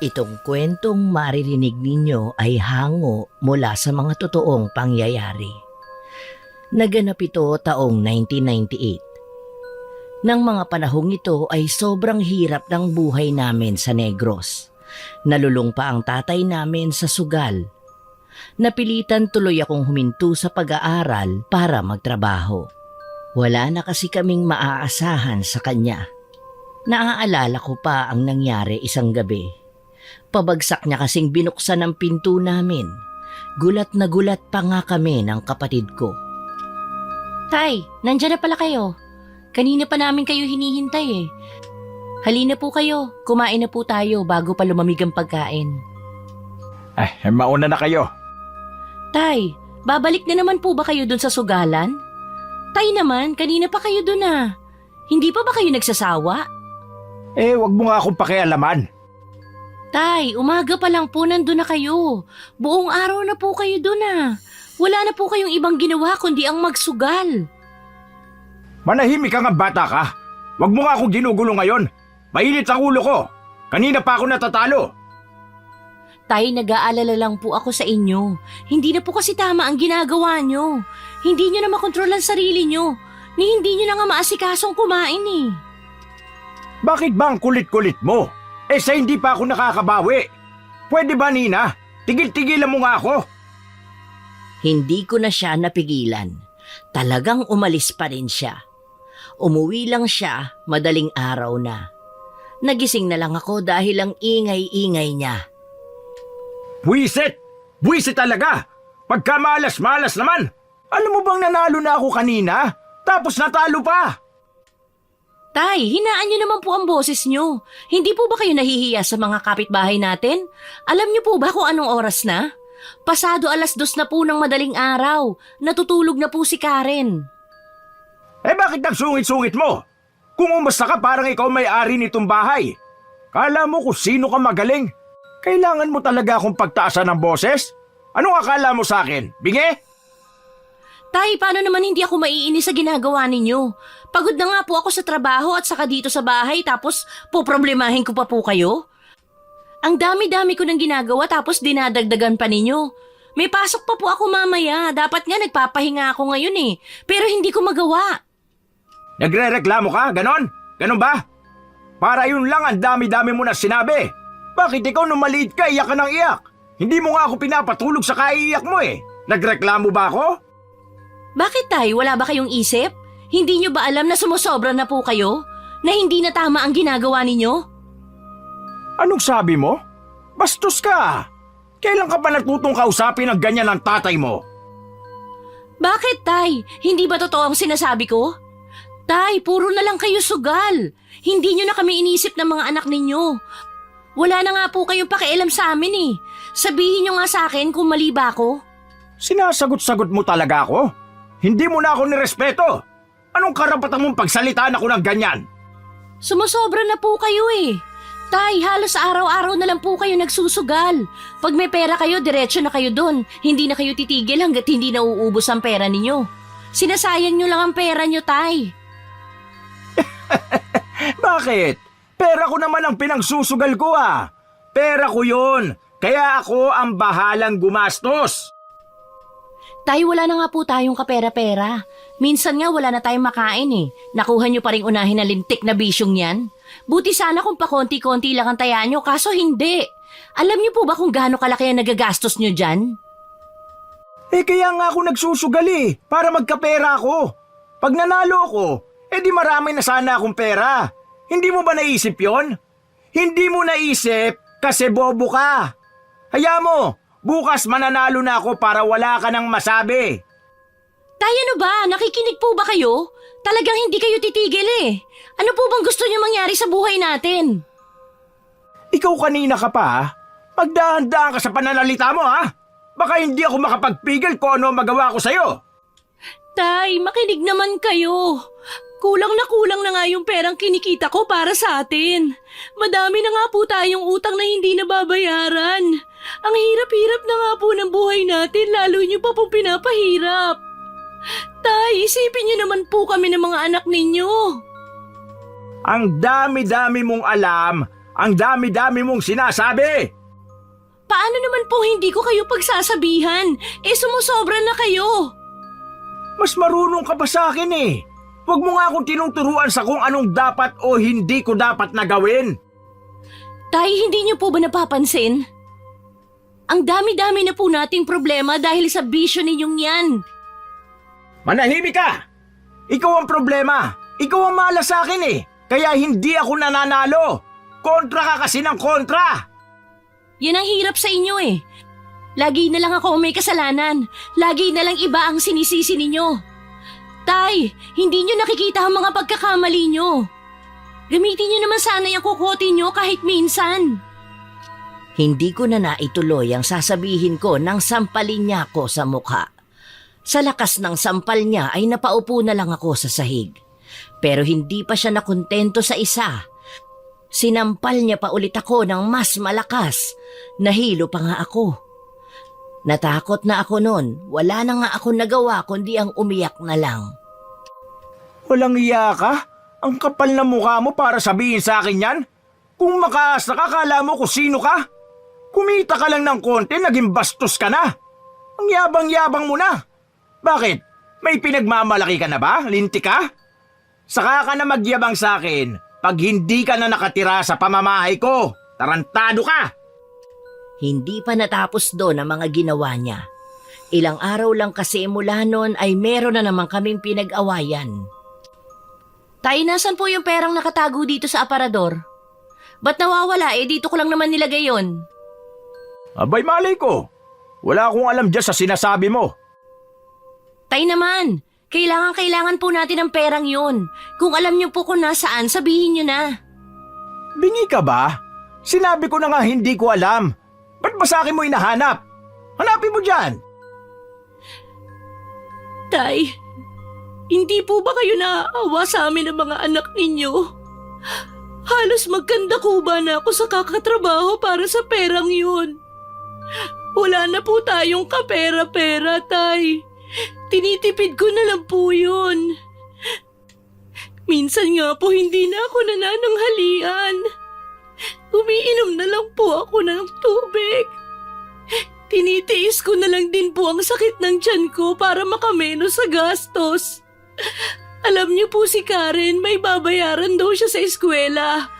Itong kwentong maririnig ninyo ay hango mula sa mga totoong pangyayari. Naganap ito taong 1998. Nang mga panahong ito ay sobrang hirap ng buhay namin sa Negros. Nalulung pa ang tatay namin sa sugal. Napilitan tuloy akong huminto sa pag-aaral para magtrabaho. Wala na kasi kaming maaasahan sa kanya. Naaalala ko pa ang nangyari isang gabi. Pabagsak niya kasing binuksan ang pinto namin. Gulat na gulat pa nga kami ng kapatid ko. Tay, nandyan na pala kayo. Kanina pa namin kayo hinihintay eh. Halina po kayo, kumain na po tayo bago pa lumamig ang pagkain. Mauna na kayo. Tay, babalik na naman po ba kayo dun sa sugalan? Tay naman, kanina pa kayo dun ah. Hindi pa ba kayo nagsasawa? Wag mo nga akong pakialaman. Tay, umaga pa lang po nandun na kayo. Buong araw na po kayo dun ah. Wala na po kayong ibang ginawa kundi ang magsugal. Manahimik ka nga, bata ka. Wag mo nga akong ginugulo ngayon. Mainit ang ulo ko. Kanina pa ako natatalo. Tay, nag-aalala lang po ako sa inyo. Hindi na po kasi tama ang ginagawa nyo. Hindi nyo na makontrol ang sarili nyo. Ni hindi nyo na nga maasikasong kumain eh. Bakit ba ang kulit-kulit mo? Sa hindi pa ako nakakabawi. Pwede ba, Nina? Tigil-tigilan mo nga ako. Hindi ko na siya napigilan. Talagang umalis pa rin siya. Umuwi lang siya madaling araw na. Nagising na lang ako dahil ang ingay-ingay niya. Buwisit! Buwisit talaga! Pagka malas-malas naman! Alam mo bang nanalo na ako kanina? Tapos natalo pa! Tay, hinaan nyo naman po ang boses nyo. Hindi po ba kayo nahihiya sa mga kapitbahay natin? Alam nyo po ba kung anong oras na? Pasado 2:00 na po ng madaling araw. Natutulog na po si Karen. Bakit nagsungit-sungit mo? Kung umasta ka parang ikaw may-ari nitong bahay. Kala mo kung sino ka magaling. Kailangan mo talaga akong pagtaasan ng boses? Anong akala mo sa akin? Bingi? Tay, paano naman hindi ako maiinis sa ginagawa ninyo? Pagod na nga po ako sa trabaho at saka dito sa bahay tapos poproblemahin ko pa po kayo? Ang dami-dami ko nang ginagawa tapos dinadagdagan pa ninyo. May pasok pa po ako mamaya. Dapat nga nagpapahinga ako ngayon eh. Pero hindi ko magawa. Nagre-reklamo ka? Ganon? Ganon ba? Para yun lang ang dami-dami mo na sinabi. Bakit ikaw nung maliit ka, iyak ka ng iyak? Hindi mo nga ako pinapatulog sa kaiiyak mo eh. Nagreklamo ba ako? Bakit tay? Wala ba kayong isip? Hindi nyo ba alam na sumusobra na po kayo? Na hindi na tama ang ginagawa ninyo? Anong sabi mo? Bastos ka! Kailan ka ba natutong kausapin ang ganyan ng tatay mo? Bakit tay? Hindi ba totoo ang sinasabi ko? Tay, puro na lang kayo sugal. Hindi nyo na kami inisip ng mga anak ninyo. Wala na nga po kayong pakialam sa amin eh. Sabihin nyo nga sa akin kung mali ba ako. Sinasagot-sagot mo talaga ako? Hindi mo na ako nirespeto. Anong karapatan mong pagsalitaan ako ng ganyan? Sumusobra na po kayo eh. Tay, halos araw-araw na lang po kayo nagsusugal. Pag may pera kayo, diretso na kayo doon. Hindi na kayo titigil hanggat hindi nauubos ang pera ninyo. Sinasayang nyo lang ang pera nyo, tay. Bakit? Pera ko naman ang pinagsusugal ko ah. Pera ko yun. Kaya ako ang bahalang gumastos. Tay, wala na nga po tayong kapera-pera. Minsan nga wala na tayong makain eh. Nakuha nyo pa rin unahin na lintik na bisyong yan. Buti sana kung pakonti-konti lang ang taya nyo, kaso hindi. Alam nyo po ba kung gaano kalaki ang nagagastos nyo dyan? Kaya nga ako nagsusugal eh, para magkapera ako. Pag nanalo ako, di marami na sana akong pera. Hindi mo ba naisip yon? Hindi mo naisip kasi bobo ka. Hayaan mo, bukas mananalo na ako para wala ka nang masabi. Tay, ano ba? Nakikinig po ba kayo? Talagang hindi kayo titigil eh. Ano po bang gusto nyo mangyari sa buhay natin? Ikaw kanina ka pa ha? Magdahan-dahan ka sa pananalita mo ha? Baka hindi ako makapagpigil kung ano magawa ko sa'yo. Tay, makinig naman kayo. Kulang na nga yung perang kinikita ko para sa atin. Madami na nga po tayong utang na hindi nababayaran. Ang hirap-hirap na nga po ng buhay natin, lalo nyo pa pong pinapahirap. Tay, isipin niyo naman po kami ng mga anak ninyo. Ang dami-dami mong alam Ang dami-dami mong sinasabi! Paano naman po hindi ko kayo pagsasabihan? Sumusobra na kayo. Mas marunong ka pa sa akin eh. Huwag mo nga akong tinuturuan sa kung anong dapat o hindi ko dapat na gawin. Tay, hindi niyo po ba napapansin? Ang dami-dami na po nating problema dahil sa bisyo ninyong yan. Manahimik ka! Ikaw ang problema. Ikaw ang malas sa akin eh. Kaya hindi ako nananalo. Kontra ka kasi ng kontra. Yan ang hirap sa inyo eh. Lagi na lang ako ang may kasalanan. Lagi na lang iba ang sinisisi ninyo. Tay, hindi nyo nakikita ang mga pagkakamali nyo. Gamitin nyo naman sana yung kukote nyo kahit minsan. Hindi ko na naituloy ang sasabihin ko nang sampalin niya ako sa mukha. Sa lakas ng sampal niya ay napaupo na lang ako sa sahig. Pero hindi pa siya nakontento sa isa. Sinampal niya pa ulit ako ng mas malakas. Nahilo pa nga ako. Natakot na ako noon. Wala na nga ako nagawa kundi ang umiyak na lang. Walang iya ka? Ang kapal na mukha mo para sabihin sa akin yan? Kung makaasa ka, kala mo kung sino ka? Kumita ka lang ng konti, naging bastos ka na. Ang yabang-yabang mo na. Bakit? May pinagmamalaki ka na ba? Linti ka? Saka ka na magyabang sa akin pag hindi ka na nakatira sa pamamahay ko. Tarantado ka! Hindi pa natapos doon ang mga ginawa niya. Ilang araw lang kasi mula noon ay meron na naman kaming pinag-awayan. Tay, nasan po yung perang nakatago dito sa aparador? Ba't nawawala dito ko lang naman nilagay yon. Abay malay ko. Wala akong alam dyan sa sinasabi mo. Tay naman, kailangan po natin ng perang yun. Kung alam niyo po kung nasaan, sabihin niyo na. Bingi ka ba? Sinabi ko na nga hindi ko alam. Ba't ba sa akin mo hinahanap? Hanapin mo dyan. Tay, hindi po ba kayo naaawa sa amin ng mga anak ninyo? Halos magkanda kuba na ako sa kakatrabaho para sa perang yun. Wala na po tayong kapera-pera, Tay. Tinitipid ko na lang po yun. Minsan nga po hindi na ako nanananghalian. Umiinom na lang po ako ng tubig. Tinitiis ko na lang din po ang sakit ng tiyan ko para makamenos sa gastos. Alam niyo po si Karen, may babayaran daw siya sa eskwela.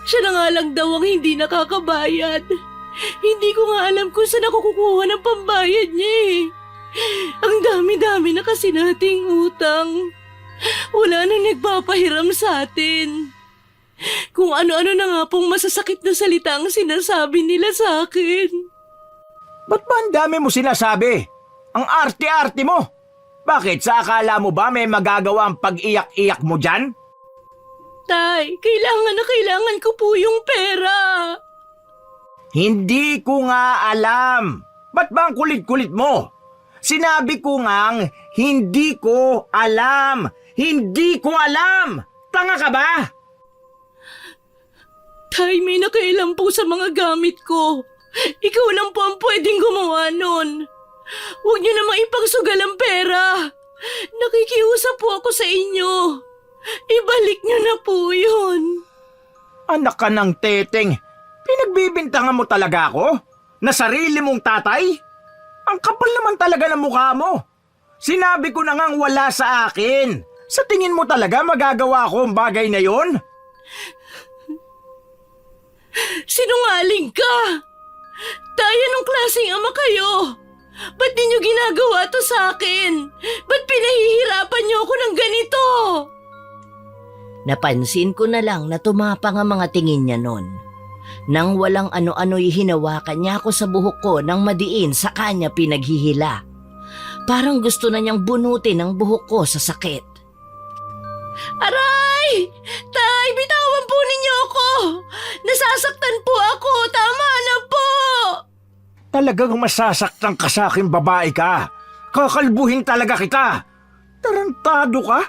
Siya na nga lang daw ang hindi nakakabayad. Hindi ko nga alam kung saan ako kukuha ng pambayad niya eh. Ang dami-dami na kasi nating utang. Wala nang nagpapahiram sa atin. Kung ano-ano na nga pong masasakit na salita ang sinasabi nila sa akin. Ba't ba ang dami mo sinasabi? Ang arte-arte mo. Bakit? Sa akala mo ba may magagawa ang pag-iyak-iyak mo dyan? Tay, kailangan ko po yung pera. Hindi ko nga alam. Ba't ba ang kulit-kulit mo? Sinabi ko ngang hindi ko alam. Hindi ko alam. Tanga ka ba? Tay, may nakailam po sa mga gamit ko. Ikaw lang po ang pwedeng gumawa nun. Huwag niyo namang ipangsugal ang pera. Nakikiusap po ako sa inyo. Ibalik niyo na po yun. Anak ka ng teteng. Pinagbibintangan mo talaga ako? Na sarili mong tatay? Ang kapal naman talaga ng mukha mo. Sinabi ko na ngang wala sa akin. Sa tingin mo talaga magagawa ko ang bagay na yon? Sinungaling ka! Tay, anong klaseng ama kayo? Ba't di niyo ginagawa to sa akin? Ba't pinahihirapan niyo ako ng ganito? Napansin ko na lang na tumapang ang mga tingin niya noon. Nang walang ano-ano'y hinawakan niya ako sa buhok ko nang madiin sa kanya pinaghihila. Parang gusto na niyang bunutin ang buhok ko sa sakit. Aray! Tay, bitawan po ninyo ako! Nasasaktan po ako! Tama na po! Talagang masasaktan ka sa akin, babae ka. Kakalbuhin talaga kita. Tarantado ka?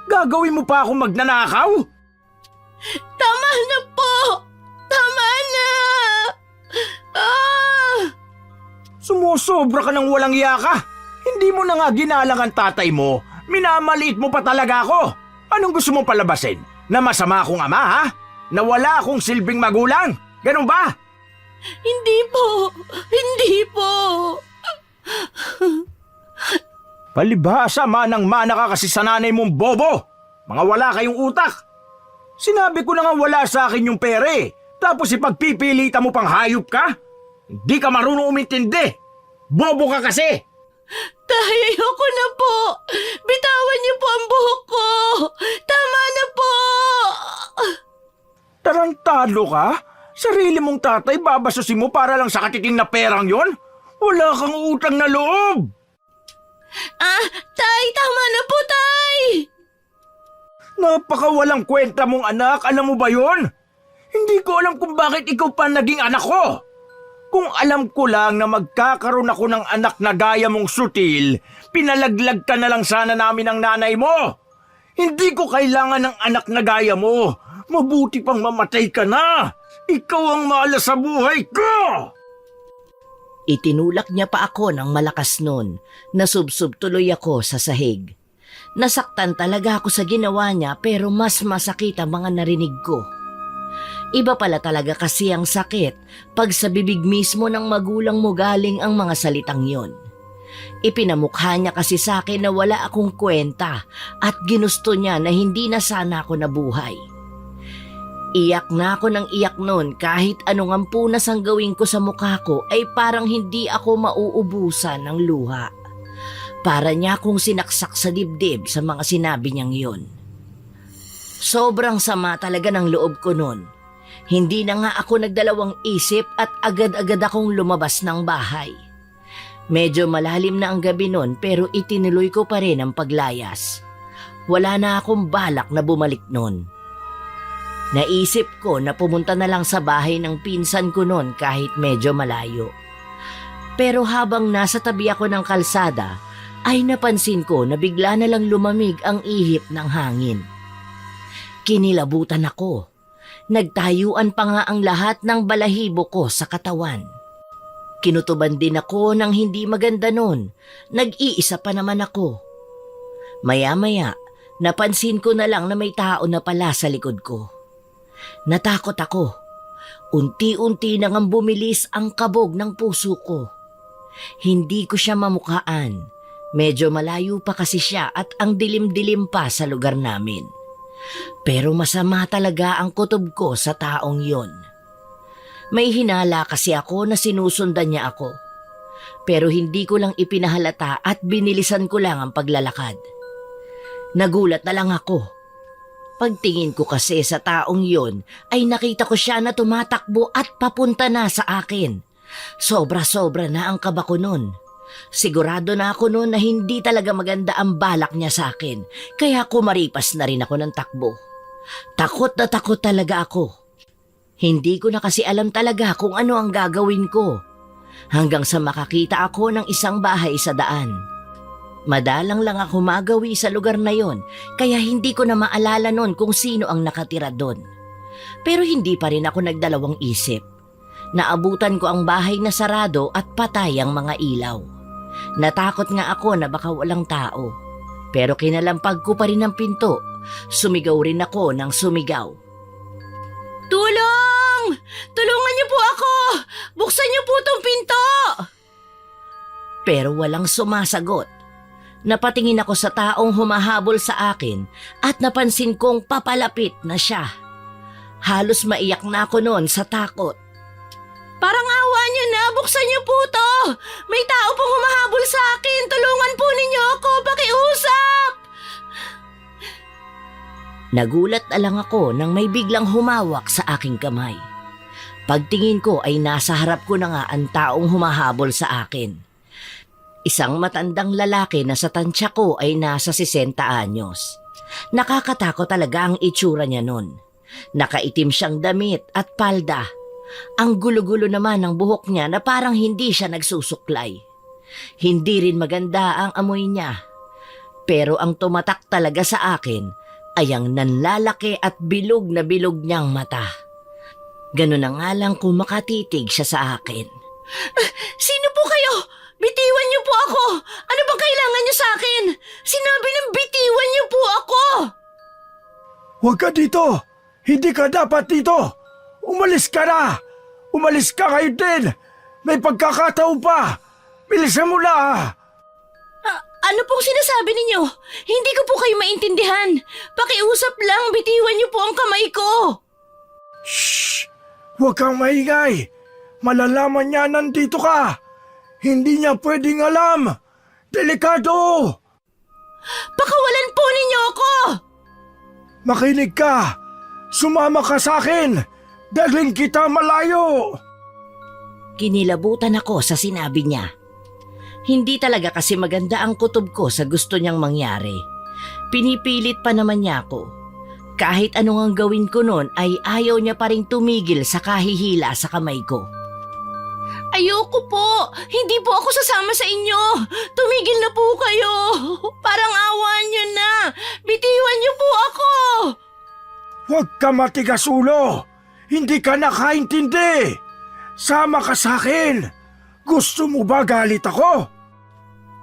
Gagawin mo pa ako magnanakaw? Tama na po! Tama na! Ah! Sumusobra ka ng walang iya ka. Hindi mo na nga ginalang ang tatay mo. Minamaliit mo pa talaga ako. Anong gusto mong palabasin? Na masama akong ama, ha? Na wala akong silbing magulang? Ganun ba? Hindi po! Hindi po! Palibhasa manang-mana ka kasi sa nanay mong bobo. Mga wala kayong utak. Sinabi ko na nga wala sa akin yung pere. Tapos ipagpipilitan mo pang hayop ka? Hindi ka marunong umintindi. Bobo ka kasi. Tay, ayoko na po! Bitawan niyo po ang buhok ko! Tama na po! Tarantado ka? Sarili mong tatay babasusin mo para lang sa katiting na perang yon? Wala kang utang na loob. Tay, tama na po, Tay! Napakawalang kwenta mong anak, alam mo ba yon? Hindi ko alam kung bakit ikaw pa naging anak ko. Kung alam ko lang na magkakaroon ako ng anak na gaya mong sutil, pinalaglag ka na lang sana namin ng nanay mo. Hindi ko kailangan ng anak na gaya mo. Mabuti pang mamatay ka na. Ikaw ang malas sa buhay ko! Itinulak niya pa ako ng malakas nun. Nasubsob tuloy ako sa sahig. Nasaktan talaga ako sa ginawa niya pero mas masakit ang mga narinig ko. Iba pala talaga kasi ang sakit pag sa bibig mismo ng magulang mo galing ang mga salitang yon. Ipinamukha niya kasi sa akin na wala akong kwenta at ginusto niya na hindi na sana ako nabuhay. Iyak na ako ng iyak noon kahit anong ampunas ang gawin ko sa mukha ko ay parang hindi ako mauubusan ng luha. Para niya akong sinaksak sa dibdib sa mga sinabi niyang yon. Sobrang sama talaga ng loob ko noon. Hindi na nga ako nagdalawang isip at agad-agad akong lumabas ng bahay. Medyo malalim na ang gabi noon pero itinuloy ko pa rin ang paglayas. Wala na akong balak na bumalik noon. Naisip ko na pumunta na lang sa bahay ng pinsan ko noon kahit medyo malayo. Pero habang nasa tabi ako ng kalsada, ay napansin ko na bigla na lang lumamig ang ihip ng hangin. Kinilabutan ako. Nagtayuan pa nga ang lahat ng balahibo ko sa katawan. Kinutuban din ako ng hindi maganda noon. Nag-iisa pa naman ako. Maya-maya, napansin ko na lang na may tao na pala sa likod ko. Natakot ako. Unti-unti nang bumilis ang kabog ng puso ko. Hindi ko siya mamukaan. Medyo malayo pa kasi siya at ang dilim-dilim pa sa lugar namin. Pero masama talaga ang kutob ko sa taong yon. May hinala kasi ako na sinusundan niya ako. Pero hindi ko lang ipinahalata at binilisan ko lang ang paglalakad. Nagulat na lang ako. Pagtingin ko kasi sa taong yon ay nakita ko siya na tumatakbo at papunta na sa akin. Sobra-sobra na ang kaba ko nun. Sigurado na ako noon na hindi talaga maganda ang balak niya sa akin, kaya kumaripas na rin ako ng takbo. Takot na takot talaga ako. Hindi ko na kasi alam talaga kung ano ang gagawin ko. Hanggang sa makakita ako ng isang bahay sa daan. Madalang lang ako magawi sa lugar na yon, kaya hindi ko na maalala noon kung sino ang nakatira doon. Pero hindi pa rin ako nagdalawang isip. Naabutan ko ang bahay na sarado at patay ang mga ilaw. Natakot nga ako na baka walang tao. Pero kinalampag ko pa rin ang pinto. Sumigaw rin ako ng sumigaw. Tulong! Tulungan niyo po ako! Buksan niyo po tong pinto! Pero walang sumasagot. Napatingin ako sa taong humahabol sa akin at napansin kong papalapit na siya. Halos maiyak na ako noon sa takot. Parang awa niyo na, buksan niyo po to! May tao pong humahabol sa akin! Tulungan po ninyo ako! Pakiusap! Nagulat na lang ako nang may biglang humawak sa aking kamay. Pagtingin ko ay nasa harap ko na nga ang taong humahabol sa akin. Isang matandang lalaki na sa tansya ko ay nasa 60 anyos. Nakakatakot talaga ang itsura niya nun. Nakaitim siyang damit at palda. Ang gulo-gulo naman ng buhok niya na parang hindi siya nagsusuklay. Hindi rin maganda ang amoy niya. Pero ang tumatak talaga sa akin ay ang nanlalaki at bilog na bilog niyang mata. Ganun na nga lang kung makatitig siya sa akin. Sino po kayo? Bitiwan niyo po ako! Ano bang kailangan niyo sa akin? Sinabi ng bitiwan niyo po ako! Huwag ka dito! Hindi ka dapat dito! Umalis ka na! Umalis ka kayo din! May pagkakataon pa! Bilisan mo na! Ano pong sinasabi ninyo? Hindi ko po kayo maintindihan. Pakiusap lang, bitiwan niyo po ang kamay ko. Shh! Huwag kang maingay! Malalaman niya nandito ka! Hindi niya pwedeng alam! Delikado! Pakawalan po ninyo ako! Makinig ka! Sumama ka sa akin! Dalhin kita malayo! Kinilabutan ako sa sinabi niya. Hindi talaga kasi maganda ang kutob ko sa gusto niyang mangyari. Pinipilit pa naman niya ako. Kahit anong ang gawin ko noon ay ayaw niya pa ring tumigil sa kahihila sa kamay ko. Ayoko po! Hindi po ako sasama sa inyo! Tumigil na po kayo! Parang awa niyo na! Bitiwan niyo po ako! Huwag ka matigas ulo! Hindi ka nakaintindi! Sama ka sa akin! Gusto mo ba galit ako?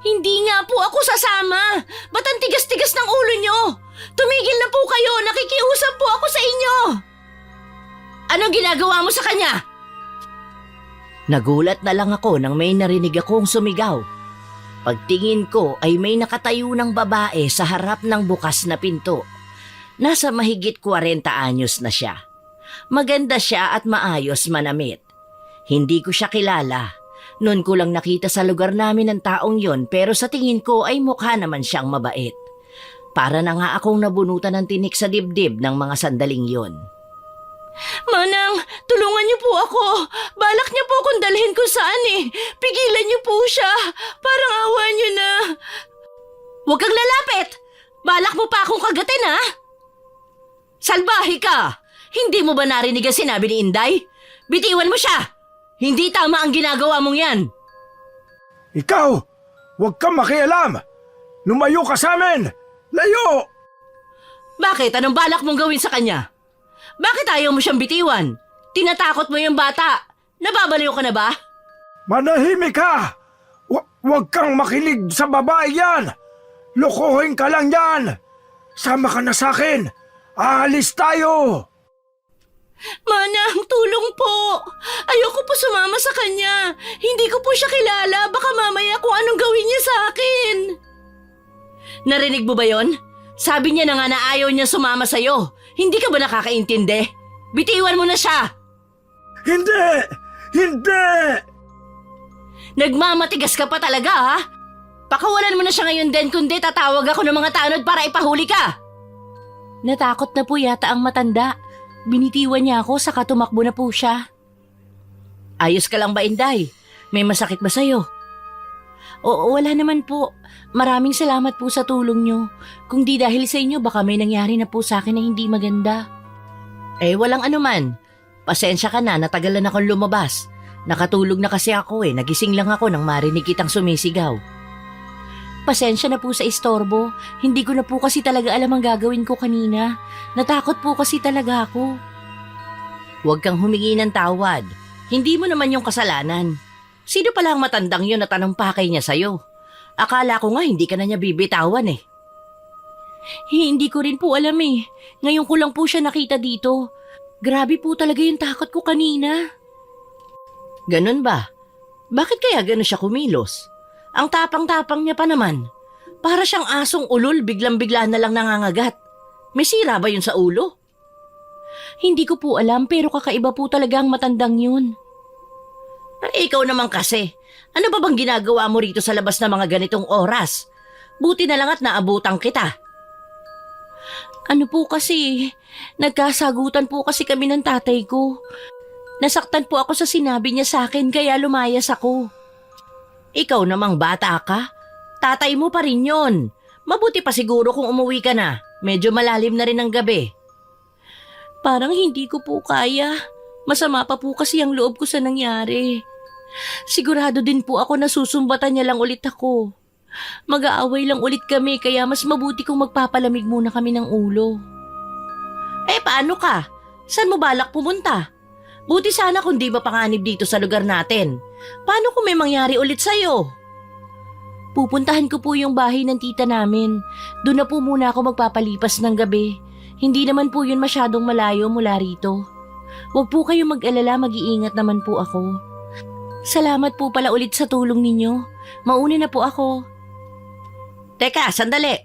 Hindi nga po ako sasama! Ba't ang tigas-tigas ng ulo niyo? Tumigil na po kayo! Nakikiusap po ako sa inyo! Anong ginagawa mo sa kanya? Nagulat na lang ako nang may narinig akong sumigaw. Pagtingin ko ay may nakatayo ng babae sa harap ng bukas na pinto. Nasa mahigit 40 anyos na siya. Maganda siya at maayos manamit. Hindi ko siya kilala. Noon ko lang nakita sa lugar namin ang taong yon pero sa tingin ko ay mukha naman siyang mabait. Para na nga akong nabunutan ng tinik sa dibdib ng mga sandaling yon. Manang, tulungan niyo po ako. Balak niya po akong dalhin kung saan eh. Pigilan niyo po siya. Parang awa niyo na. Huwag kang lalapit. Balak mo pa akong kagatin ha? Salbahe ka. Hindi mo ba narinig ang sinabi ni Inday? Bitiwan mo siya. Hindi tama ang ginagawa mong yan. Ikaw! Huwag kang makialam! Lumayo ka sa amin! Layo! Bakit? Anong balak mong gawin sa kanya? Bakit ayaw mo siyang bitiwan? Tinatakot mo yung bata. Nababaliw ka na ba? Manahimik ka! Huwag kang makinig sa babae yan! Lokohin ka lang yan! Sama ka na sa akin! Aalis tayo! Manang, tulong po! Ayoko po sumama sa kanya. Hindi ko po siya kilala. Baka mamaya kung anong gawin niya sa akin. Narinig mo ba yon? Sabi niya na nga na ayaw niya sumama sa'yo. Hindi ka ba nakakaintindi? Bitiwan mo na siya! Hindi! Hindi! Nagmamatigas ka pa talaga ha? Pakawalan mo na siya ngayon din kundi tatawag ako ng mga tanod para ipahuli ka. Natakot na po yata ang matanda. Binitiwan niya ako saka tumakbo na po siya. Ayos ka lang ba, Inday? May masakit ba sa'yo? Oo, wala naman po. Maraming salamat po sa tulong niyo. Kung di dahil sa inyo, baka may nangyari na po sa akin na hindi maganda. Walang anuman. Pasensya ka na, natagalan akong lumabas. Nakatulog na kasi ako nagising lang ako nang marinig kitang sumisigaw. Pasensya na po sa istorbo. Hindi ko na po kasi talaga alam ang gagawin ko kanina. Natakot po kasi talaga ako. Huwag kang humingi ng tawad. Hindi mo naman yung kasalanan. Sino pala ang matandang yun na tanong pakay niya sa'yo? Akala ko nga hindi ka na niya bibitawan Hindi ko rin po alam Ngayon ko lang po siya nakita dito. Grabe po talaga yung takot ko kanina. Ganun ba? Bakit kaya ganun siya kumilos? Ang tapang-tapang niya pa naman. Para siyang asong ulol, biglang-bigla na lang nangangagat. May sira ba yun sa ulo? Hindi ko po alam pero kakaiba po talaga ang matandang yun. Ikaw naman kasi. Ano ba bang ginagawa mo rito sa labas ng mga ganitong oras? Buti na lang at naabutan kita. Ano po kasi, nagkasagutan po kasi kami ng tatay ko. Nasaktan po ako sa sinabi niya sa akin kaya lumayas ako. Ikaw namang bata ka? Tatay mo pa rin yun. Mabuti pa siguro kung umuwi ka na. Medyo malalim na rin ang gabi. Parang hindi ko po kaya. Masama pa po kasi ang loob ko sa nangyari. Sigurado din po ako na susumbatan niya lang ulit ako. Mag-aaway lang ulit kami kaya mas mabuti kung magpapalamig muna kami ng ulo. Paano ka? Saan mo balak pumunta? Buti sana kung di ba panganib dito sa lugar natin. Paano kung may mangyari ulit sa'yo? Pupuntahan ko po yung bahay ng tita namin. Doon na po muna ako magpapalipas ng gabi. Hindi naman po yun masyadong malayo mula rito. Huwag po kayong mag-alala, mag-iingat naman po ako. Salamat po pala ulit sa tulong ninyo. Mauna na po ako. Teka, sandali.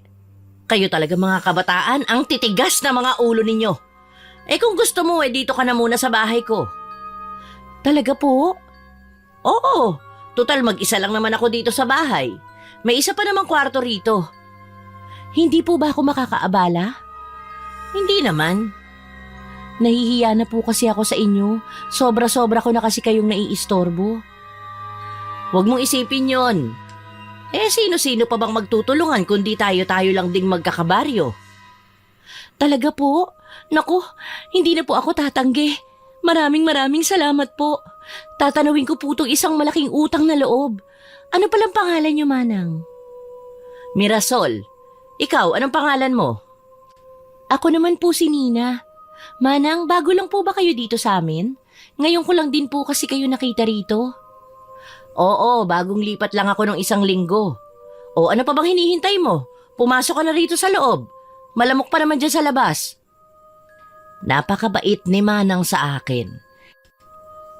Kayo talaga mga kabataan, ang titigas na mga ulo ninyo. Eh kung gusto mo, dito ka na muna sa bahay ko. Talaga po? Oo, total mag-isa lang naman ako dito sa bahay. May isa pa namang kwarto rito. Hindi po ba ako makakaabala? Hindi naman. Nahihiya na po kasi ako sa inyo. Sobra-sobra ko na kasi kayong naiistorbo. Huwag mong isipin yon. Eh sino-sino pa bang magtutulungan kundi tayo-tayo lang ding magkakabaryo? Talaga po? Naku, hindi na po ako tatanggi. Maraming salamat po. Tatanawin ko po itong isang malaking utang na loob. Ano palang pangalan niyo, Manang? Mirasol, ikaw, anong pangalan mo? Ako naman po si Nina. Manang, bago lang po ba kayo dito sa amin? Ngayon ko lang din po kasi kayo nakita rito. Oo, bagong lipat lang ako ng 1 linggo. O ano pa bang hinihintay mo? Pumasok ka na rito sa loob. Malamok pa naman dyan sa labas. Napakabait ni Manang sa akin.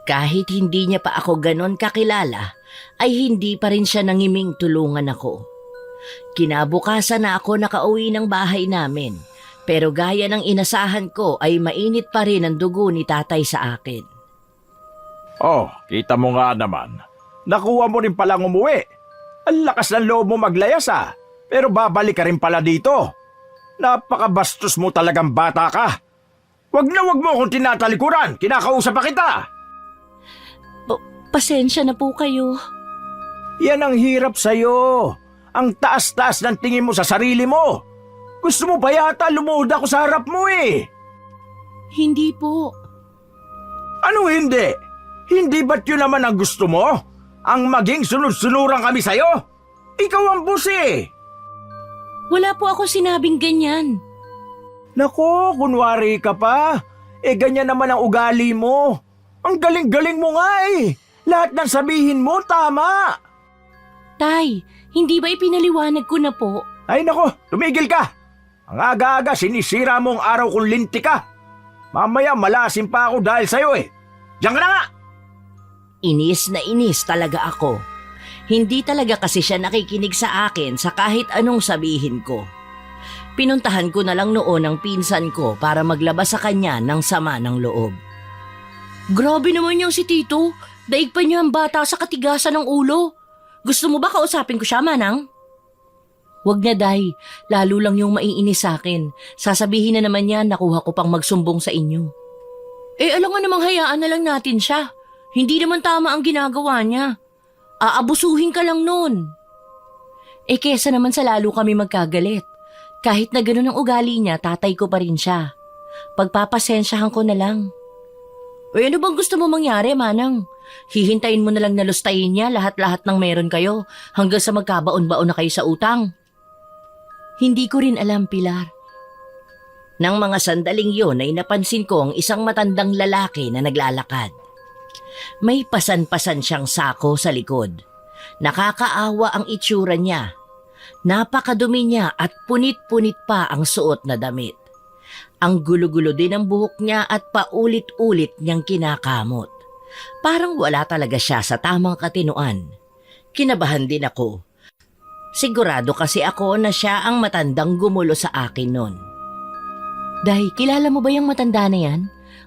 Kahit hindi niya pa ako ganon kakilala, ay hindi pa rin siya nangiming tulungan ako. Kinabukasan na ako nakauwi ng bahay namin, pero gaya ng inasahan ko ay mainit pa rin ang dugo ni tatay sa akin. Oh, kita mo nga naman. Nakuha mo rin palang umuwi. Ang lakas ng loob mo maglayas pero babalik ka rin pala dito. Napakabastos mo talagang bata ka. Wag mo akong tinatalikuran. Kinakausap pa kita. Pasensya na po kayo. Yan ang hirap sa'yo. Ang taas-taas ng tingin mo sa sarili mo. Gusto mo ba yata lumuhod ako sa harap mo Hindi po. Ano hindi? Hindi ba't yun naman ang gusto mo? Ang maging sunod-sunuran kami sa'yo? Ikaw ang boss Wala po ako sinabing ganyan. Nako, kunwari ka pa. Ganyan naman ang ugali mo. Ang galing-galing mo nga Lahat ng sabihin mo, tama. Tay, hindi ba ipinaliwanag ko na po? Ay nako, tumigil ka. Ang aga-aga sinisira mo ang araw kung linti ka. Mamaya malasim pa ako dahil sa'yo Diyan ka na nga. Inis na inis talaga ako. Hindi talaga kasi siya nakikinig sa akin sa kahit anong sabihin ko. Pinuntahan ko na lang noon ang pinsan ko para maglabas sa kanya ng sama ng loob. Grabe naman yung si Tito. Daig pa niya ang bata sa katigasan ng ulo. Gusto mo ba kausapin ko siya, Manang? Wag na, Day. Lalo lang yung maiinis sa akin. Sasabihin na naman niya nakuha ko pang magsumbong sa inyo. Alam nga namang hayaan na lang natin siya. Hindi naman tama ang ginagawa niya. Aabusuhin ka lang nun. Kesa naman sa lalo kami magkagalit. Kahit na ganun ang ugali niya, tatay ko pa rin siya. Pagpapasensyahan ko na lang. Ano bang gusto mo mangyari, Manang? Hihintayin mo na lang na lustayin niya lahat-lahat ng meron kayo hanggang sa magkabaon-baon na kayo sa utang. Hindi ko rin alam, Pilar. Nang mga sandaling yun ay napansin ko ang isang matandang lalaki na naglalakad. May pasan-pasan siyang sako sa likod. Nakakaawa ang itsura niya. Napakadumi niya at punit-punit pa ang suot na damit. Ang gulo-gulo din ang buhok niya at paulit-ulit niyang kinakamot. Parang wala talaga siya sa tamang katinuan. Kinabahan din ako. Sigurado kasi ako na siya ang matandang gumulo sa akin nun. Day, kilala mo ba yung matanda na yan?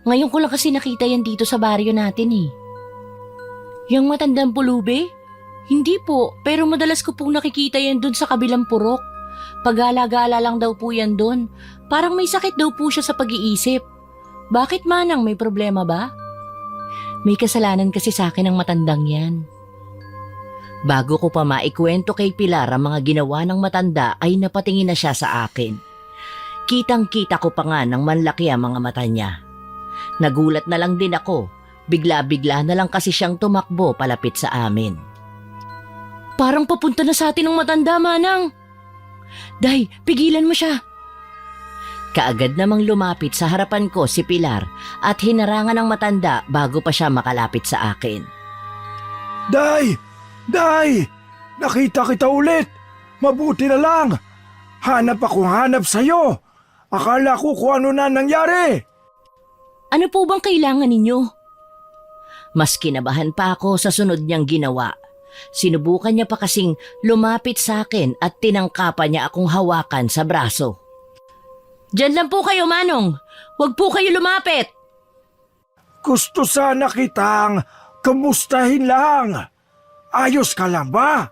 Ngayon ko lang kasi nakita yan dito sa baryo natin Yung matandang pulube? Hindi po, pero madalas ko pong nakikita yan dun sa kabilang purok. Pagala-gala lang daw po yan dun. Parang may sakit daw po siya sa pag-iisip. Bakit, Manang, may problema ba? May kasalanan kasi sa akin ang matandang yan. Bago ko pa maikwento kay Pilar ang mga ginawa ng matanda ay napatingin na siya sa akin. Kitang-kita ko pa nga ng manlaki ang mga mata niya. Nagulat na lang din ako. Bigla-bigla na lang kasi siyang tumakbo palapit sa amin. Parang papunta na sa atin ang matanda, Manang. Day, pigilan mo siya. Kaagad namang lumapit sa harapan ko si Pilar at hinarangan ng matanda bago pa siya makalapit sa akin. Day! Day! Nakita kita ulit! Mabuti na lang! Hanap sa'yo! Akala ko kung ano na nangyari. Ano po bang kailangan ninyo? Mas kinabahan pa ako sa sunod niyang ginawa. Sinubukan niya pa kasing lumapit sa akin at tinangkapan niya akong hawakan sa braso. Diyan lang po kayo, Manong. Huwag po kayo lumapit. Gusto sana kitang kamustahin lang. Ayos ka lang ba?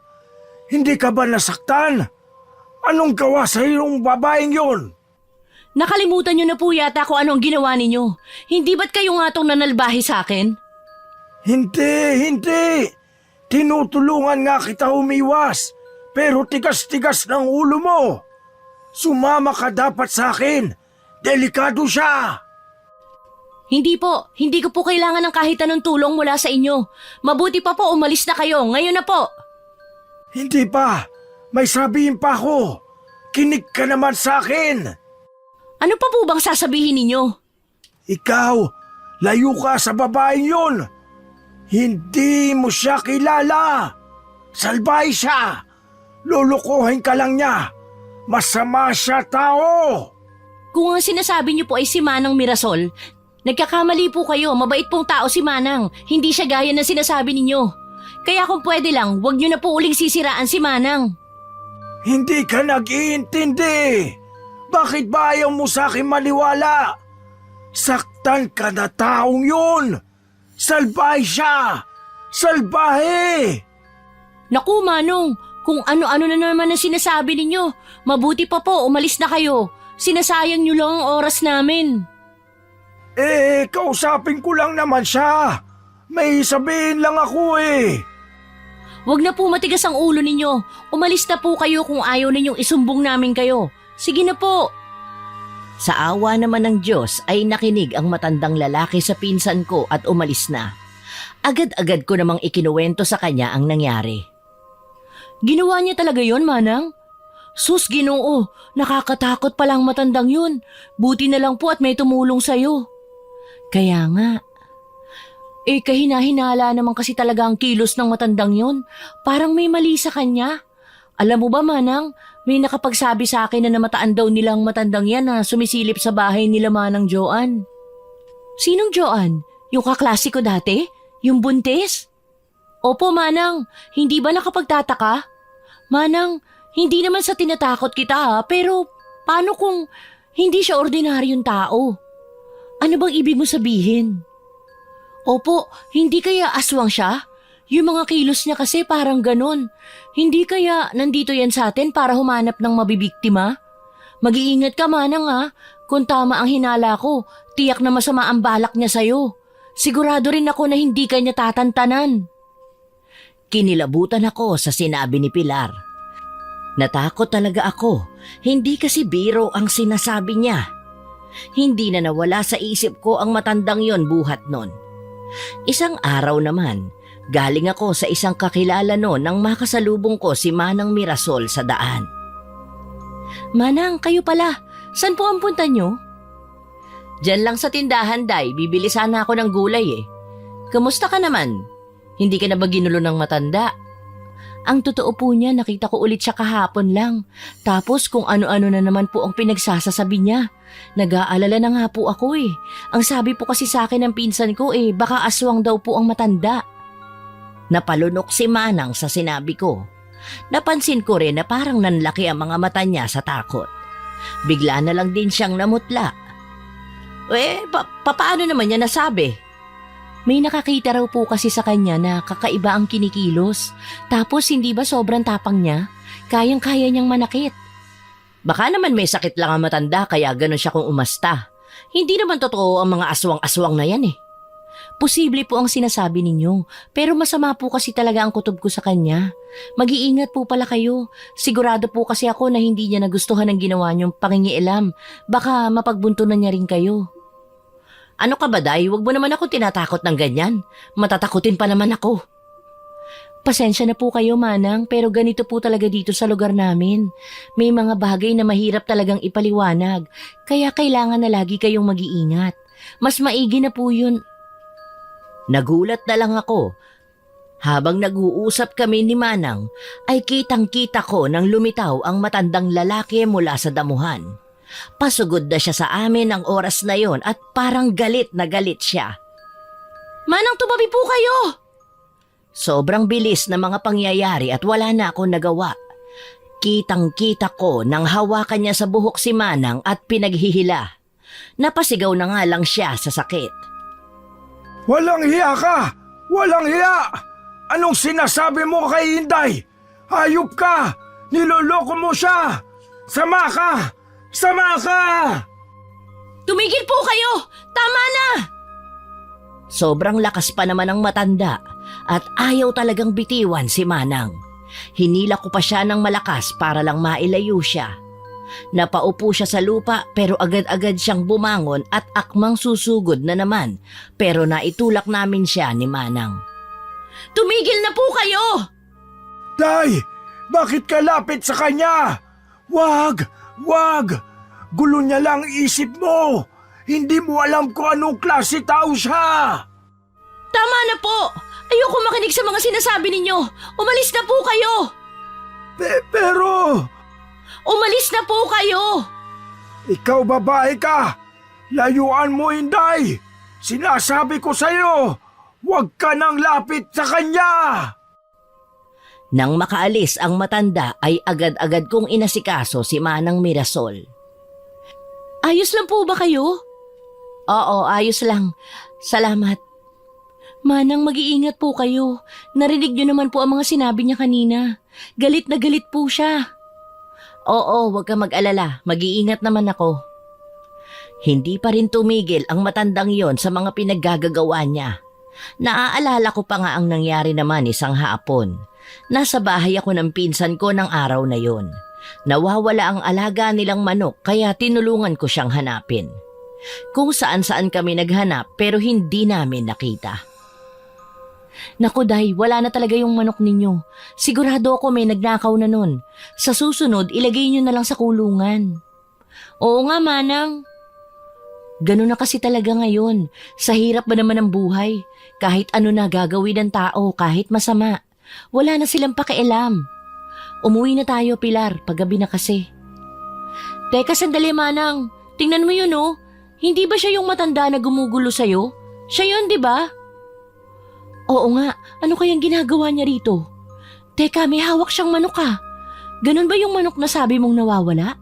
Hindi ka ba nasaktan? Anong gawa sa iyong babaeng yun? Nakalimutan niyo na po yata kung anong ginawa ninyo. Hindi ba't kayo nga tong nanalbahi sa akin? Hindi. Tinutulungan nga kita umiwas, pero tigas-tigas ng ulo mo. Sumama ka dapat sa akin. Delikado siya. Hindi po. Hindi ko po kailangan ng kahit anong tulong mula sa inyo. Mabuti pa po umalis na kayo. Ngayon na po. Hindi pa. May sabihin pa ako. Kinig ka naman sa akin. Ano pa po bang sasabihin ninyo? Ikaw, layo ka sa babaeng yun. Hindi mo siya kilala. Salbay siya. Lulukuhin ka lang niya. Masama siya tao. Kung ang sinasabi niyo po ay si Manang Mirasol, nagkakamali po kayo. Mabait pong tao si Manang. Hindi siya gaya ng sinasabi ninyo. Kaya kung pwede lang, huwag niyo na po uling sisiraan si Manang. Hindi ka nag-iintindi. Bakit ba ayaw mo sa akin maniwala? Saktan ka na taong yun. Salbahe siya. Salbahe. Naku, Manong, kung ano-ano na naman ang sinasabi ninyo, mabuti pa po umalis na kayo. Sinasayang niyo lang ang oras namin. Kausapin ko lang naman siya. May sabihin lang ako eh. Huwag na po matigas ang ulo ninyo. Umalis na po kayo kung ayaw ninyong isumbong namin kayo. Sige na po. Sa awa naman ng Diyos ay nakinig ang matandang lalaki sa pinsan ko at umalis na. Agad-agad ko namang ikinuwento sa kanya ang nangyari. Ginawa niya talaga yon, Manang? Sus, Ginoo, nakakatakot palang matandang yun. Buti na lang po at may tumulong sa'yo. Kaya nga. Kahina-hinala naman kasi talaga ang kilos ng matandang yun. Parang may mali sa kanya. Alam mo ba, Manang, may nakapagsabi sa akin na namataan daw nilang matandang yan na sumisilip sa bahay nila Manang Joan. Sinong Joan? Yung kaklase ko dati? Yung buntis? Opo, Manang. Hindi ba nakapagtataka? Manang, hindi naman sa tinatakot kita ha, pero paano kung hindi siya ordinaryong tao? Ano bang ibig mo sabihin? Opo, hindi kaya aswang siya? Yung mga kilos niya kasi parang ganon. Hindi kaya nandito yan sa atin para humanap ng mabibiktima? Mag-iingat ka, Manang ha. Kung tama ang hinala ko, tiyak na masama ang balak niya sa'yo. Sigurado rin ako na hindi ka niya tatantanan. Kinilabutan ako sa sinabi ni Pilar. Natakot talaga ako. Hindi kasi biro ang sinasabi niya. Hindi na nawala sa isip ko ang matandang yon buhat nun. Isang araw naman, galing ako sa isang kakilala noon nang makasalubong ko si Manang Mirasol sa daan. Manang, kayo pala. Saan po ang punta nyo? Diyan lang sa tindahan, Day. Bibili sana ako ng gulay eh. Kamusta ka naman? Hindi ka na ba ginulo ng matanda? Ang totoo po niya, nakita ko ulit siya kahapon lang. Tapos kung ano-ano na naman po ang pinagsasasabi niya. Nag-aalala na nga po ako eh. Ang sabi po kasi sa akin ng pinsan ko baka aswang daw po ang matanda. Napalunok si Manang sa sinabi ko. Napansin ko rin na parang nanlaki ang mga mata niya sa takot. Bigla na lang din siyang namutla. Paano naman niya nasabi? May nakakita raw po kasi sa kanya na kakaiba ang kinikilos. Tapos hindi ba sobrang tapang niya? Kayang-kaya niyang manakit. Baka naman may sakit lang ang matanda kaya gano'n siya kung umasta. Hindi naman totoo ang mga aswang-aswang na yan eh. Posible po ang sinasabi ninyo, pero masama po kasi talaga ang kutob ko sa kanya. Mag-iingat po pala kayo. Sigurado po kasi ako na hindi niya nagustuhan ang ginawa niyong pangingialam. Baka mapagbuntunan niya rin kayo. Ano ka ba, Day? Huwag mo naman ako tinatakot ng ganyan. Matatakutin pa naman ako. Pasensya na po kayo, Manang, pero ganito po talaga dito sa lugar namin. May mga bagay na mahirap talagang ipaliwanag, kaya kailangan na lagi kayong mag-iingat. Mas maigi na po yun. Nagulat na lang ako. Habang nag-uusap kami ni Manang, ay kitang-kita ko nang lumitaw ang matandang lalaki mula sa damuhan. Pasugod na siya sa amin ang oras na yon at parang galit na galit siya. Manang, tumabi po kayo! Sobrang bilis ng mga pangyayari at wala na ako nagawa. Kitang-kita ko nang hawakan niya sa buhok si Manang at pinaghihila. Napasigaw na nga lang siya sa sakit. Walang hiya ka! Walang hiya! Anong sinasabi mo kay Inday? Hayop ka! Niloloko mo siya! Sama ka! Sama ka! Tumigil po kayo! Tama na! Sobrang lakas pa naman ng matanda at ayaw talagang bitiwan si Manang. Hinila ko pa siya ng malakas para lang mailayo siya. Napaupo siya sa lupa pero agad-agad siyang bumangon at akmang susugod na naman pero naitulak namin siya ni Manang. Tumigil na po kayo! Day! Bakit ka lapit sa kanya? Wag! Wag! Gulo niya lang isip mo! Hindi mo alam kung anong klase tao siya! Tama na po! Ayoko makinig sa mga sinasabi ninyo! Umalis na po kayo! Pero... Umalis na po kayo! Ikaw babae ka! Layuan mo, Inday! Sinasabi ko sa'yo, huwag ka nang lapit sa kanya! Nang makaalis ang matanda ay agad-agad kong inasikaso si Manang Mirasol. Ayos lang po ba kayo? Oo, ayos lang. Salamat. Manang, mag-iingat po kayo. Narinig niyo naman po ang mga sinabi niya kanina. Galit na galit po siya. Oo, huwag ka mag-alala. Mag-iingat naman ako. Hindi pa rin tumigil ang matandang yon sa mga pinaggagawa niya. Naaalala ko pa nga ang nangyari naman isang hapon. Nasa bahay ako ng pinsan ko ng araw na yon. Nawawala ang alaga nilang manok kaya tinulungan ko siyang hanapin. Kung saan-saan kami naghanap pero hindi namin nakita. Naku Day, wala na talaga yung manok ninyo. Sigurado ako may nagnakaw na nun. Sa susunod, ilagay nyo na lang sa kulungan. Oo nga, Manang. Ganun na kasi talaga ngayon. Sa hirap ba naman ng buhay? Kahit ano na gagawin ng tao, kahit masama. Wala na silang pakialam. Umuwi na tayo, Pilar. Paggabi na kasi. Teka, sandali, Manang. Tingnan mo yun, oh. Hindi ba siya yung matanda na gumugulo sa'yo? Siya yun, di ba? Oo nga, ano kayang ginagawa niya rito? Teka, may hawak siyang manok ah. Ganun ba yung manok na sabi mong nawawala?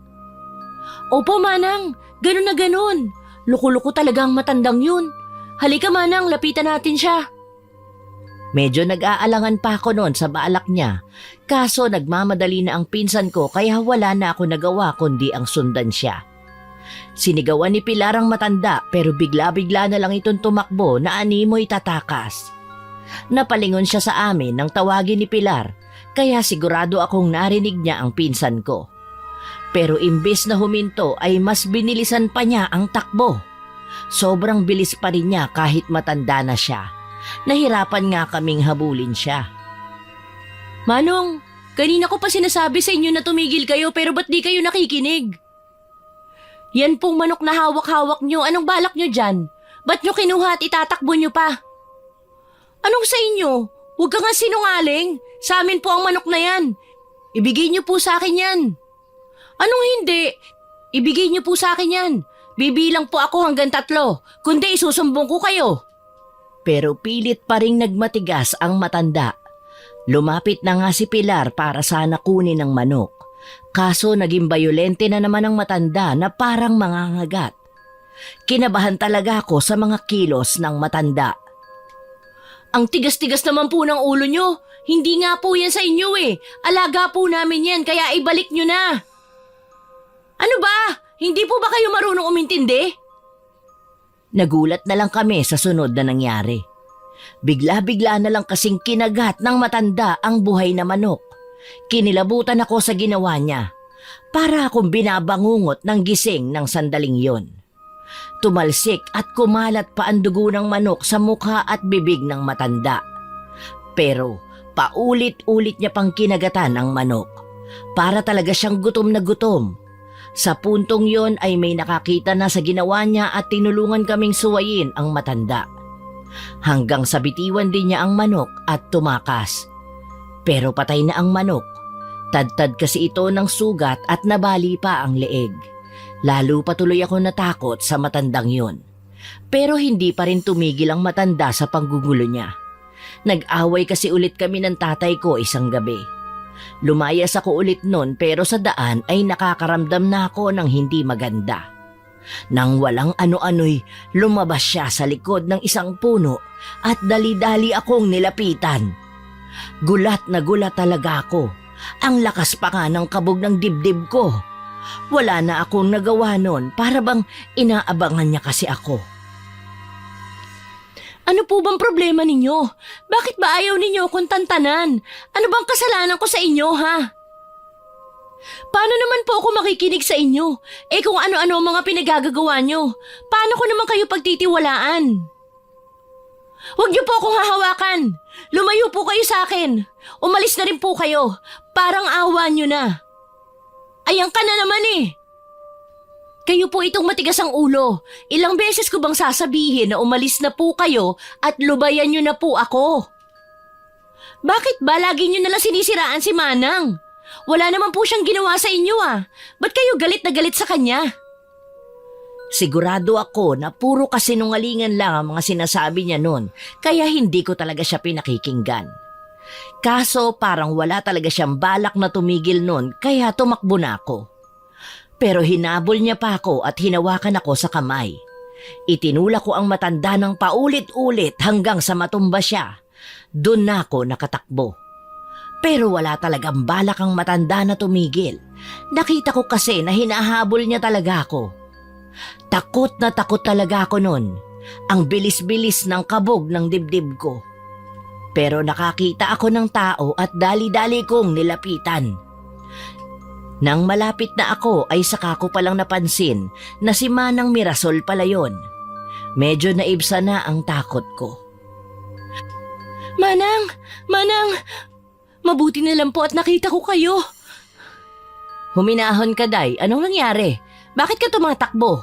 Opo, Manang. Ganun na ganun. Luko-luko talaga ang matandang yun. Halika, Manang, lapitan natin siya. Medyo nag-aalangan pa ako noon sa balak niya. Kaso nagmamadali na ang pinsan ko kaya wala na ako nagawa kundi ang sundan siya. Sinigawan ni Pilar ang matanda pero bigla-bigla na lang itong tumakbo na animoy tatakas. Napalingon siya sa amin nang tawagin ni Pilar kaya sigurado akong narinig niya ang pinsan ko. Pero imbes na huminto ay mas binilisan pa niya ang takbo. Sobrang bilis pa rin niya kahit matanda na siya. Nahirapan nga kaming habulin siya. Manong, kanina ko pa sinasabi sa inyo na tumigil kayo pero ba't di kayo nakikinig? Yan pong manok na hawak-hawak nyo, anong balak nyo dyan? Ba't nyo kinuha at itatakbo nyo pa? Anong sa inyo? Huwag ka nga sinungaling. Sa amin po ang manok na yan. Ibigay nyo po sa akin yan. Anong hindi? Ibigay nyo po sa akin yan. Bibilang po ako hanggang 3, kundi isusumbong ko kayo. Pero pilit pa ring nagmatigas ang matanda. Lumapit na nga si Pilar para sana kunin ang manok. Kaso naging bayolente na naman ang matanda na parang mangangagat. Kinabahan talaga ako sa mga kilos ng matanda. Ang tigas-tigas naman po ng ulo nyo. Hindi nga po yan sa inyo eh. Alaga po namin yan kaya ibalik nyo na. Ano ba? Hindi po ba kayo marunong umintindi? Nagulat na lang kami sa sunod na nangyari. Bigla-bigla na lang kasing kinagat ng matanda ang buhay na manok. Kinilabutan ako sa ginawa niya. Para akong binabangungot ng gising ng sandaling yon. Tumalsik at kumalat pa ang dugo ng manok sa mukha at bibig ng matanda. Pero paulit-ulit niya pang kinagatan ang manok. Para talaga siyang gutom na gutom. Sa puntong yon ay may nakakita na sa ginawa niya at tinulungan kaming suwayin ang matanda. Hanggang sa bitiwan din niya ang manok at tumakas. Pero patay na ang manok. Tad-tad kasi ito ng sugat at nabali pa ang leeg. Lalo patuloy ako natakot sa matandang yun. Pero hindi pa rin tumigil ang matanda sa panggugulo niya. Nag-away kasi ulit kami ng tatay ko isang gabi. Lumayas ako ulit nun pero sa daan ay nakakaramdam na ako ng hindi maganda. Nang walang ano-ano'y lumabas siya sa likod ng isang puno at dali-dali akong nilapitan. Gulat na gulat talaga ako. Ang lakas pa nga ng kabog ng dibdib ko. Wala na akong nagawa nun para bang inaabangan niya kasi ako. Ano po bang problema ninyo? Bakit ba ayaw ninyo akong tantanan? Ano bang kasalanan ko sa inyo, ha? Paano naman po ako makikinig sa inyo? Kung ano-ano ang mga pinagagagawa nyo, paano ko naman kayo pagtitiwalaan? Huwag niyo po akong hahawakan. Lumayo po kayo sa akin. Umalis na rin po kayo. Parang awa nyo na. Ayan ka na naman eh. Kayo po itong matigas ang ulo. Ilang beses ko bang sasabihin na umalis na po kayo at lubayan nyo na po ako? Bakit ba lagi nyo nalang sinisiraan si Manang? Wala naman po siyang ginawa sa inyo ah. Ba't kayo galit na galit sa kanya? Sigurado ako na puro kasinungalingan lang ang mga sinasabi niya noon, kaya hindi ko talaga siya pinakikinggan. Kaso parang wala talaga siyang balak na tumigil noon, kaya tumakbo na ako. Pero hinabol niya pa ako at hinawakan ako sa kamay. Itinulak ko ang matanda ng paulit-ulit hanggang sa matumba siya. Doon na ako nakatakbo. Pero wala talagang balak ang matanda na tumigil. Nakita ko kasi na hinahabol niya talaga ako. Takot na takot talaga ako noon. Ang bilis-bilis ng kabog ng dibdib ko. Pero nakakita ako ng tao at dali-dali kong nilapitan. Nang malapit na ako ay saka ko palang napansin na si Manang Mirasol pala yon. Medyo naibsa na ang takot ko. Manang! Manang! Mabuti na lang po at nakita ko kayo. Huminahon ka, Day. Anong nangyari? Bakit ka tumatakbo?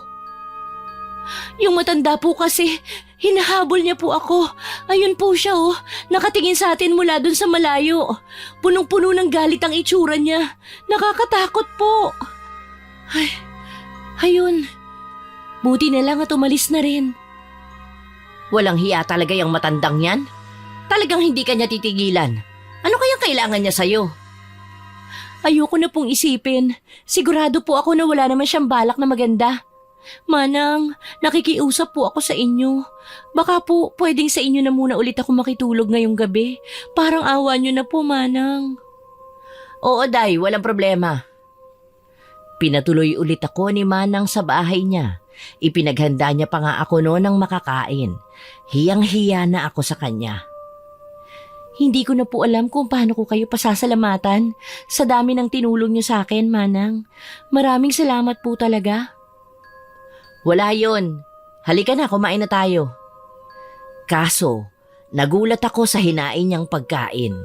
Yung matanda po kasi, hinahabol niya po ako. Ayun po siya oh, nakatingin sa atin mula dun sa malayo. Punong-puno ng galit ang itsura niya. Nakakatakot po. Ay, ayun. Buti na lang at umalis na rin. Walang hiya talaga yung matandang yan? Talagang hindi ka niya titigilan. Ano kayang kailangan niya sa'yo? Ayoko na pong isipin. Sigurado po ako na wala naman siyang balak na maganda. Manang, nakikiusap po ako sa inyo. Baka po pwedeng sa inyo na muna ulit ako makitulog ngayong gabi. Parang awa niyo na po, Manang. Oo, Day, walang problema. Pinatuloy ulit ako ni Manang sa bahay niya. Ipinaghanda niya pa nga ako noon ng makakain. Hiyang-hiya na ako sa kanya. Hindi ko na po alam kung paano ko kayo pasasalamatan sa dami ng tinulong niyo sa akin, Manang. Maraming salamat po talaga. Wala yon. Halika na, kumain na tayo. Kaso, nagulat ako sa hinain niyang pagkain.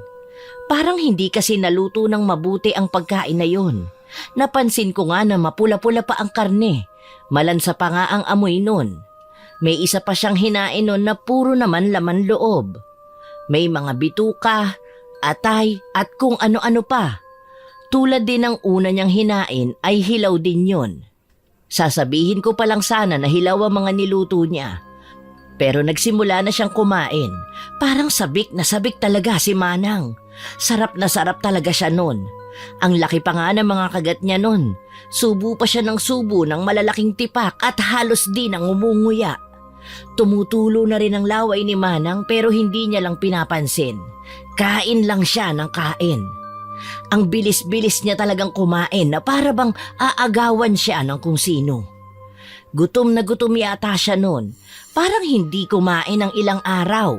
Parang hindi kasi naluto ng mabuti ang pagkain na yon. Napansin ko nga na mapula-pula pa ang karne. Malansa pa nga ang amoy nun. May isa pa siyang hinain nun na puro naman laman loob. May mga bituka, atay at kung ano-ano pa. Tulad din ng una niyang hinain ay hilaw din yon. Sasabihin ko palang sana na hilaw ang mga niluto niya. Pero nagsimula na siyang kumain. Parang sabik na sabik talaga si Manang. Sarap na sarap talaga siya nun. Ang laki pa nga ng mga kagat niya nun. Subo pa siya ng subo ng malalaking tipak at halos di nang umunguya. Tumutulo na rin ang laway ni Manang pero hindi niya lang pinapansin. Kain lang siya ng kain. Ang bilis-bilis niya talagang kumain na para bang aagawan siya ng kung sino. Gutom na gutom yata siya noon. Parang hindi kumain ng ilang araw.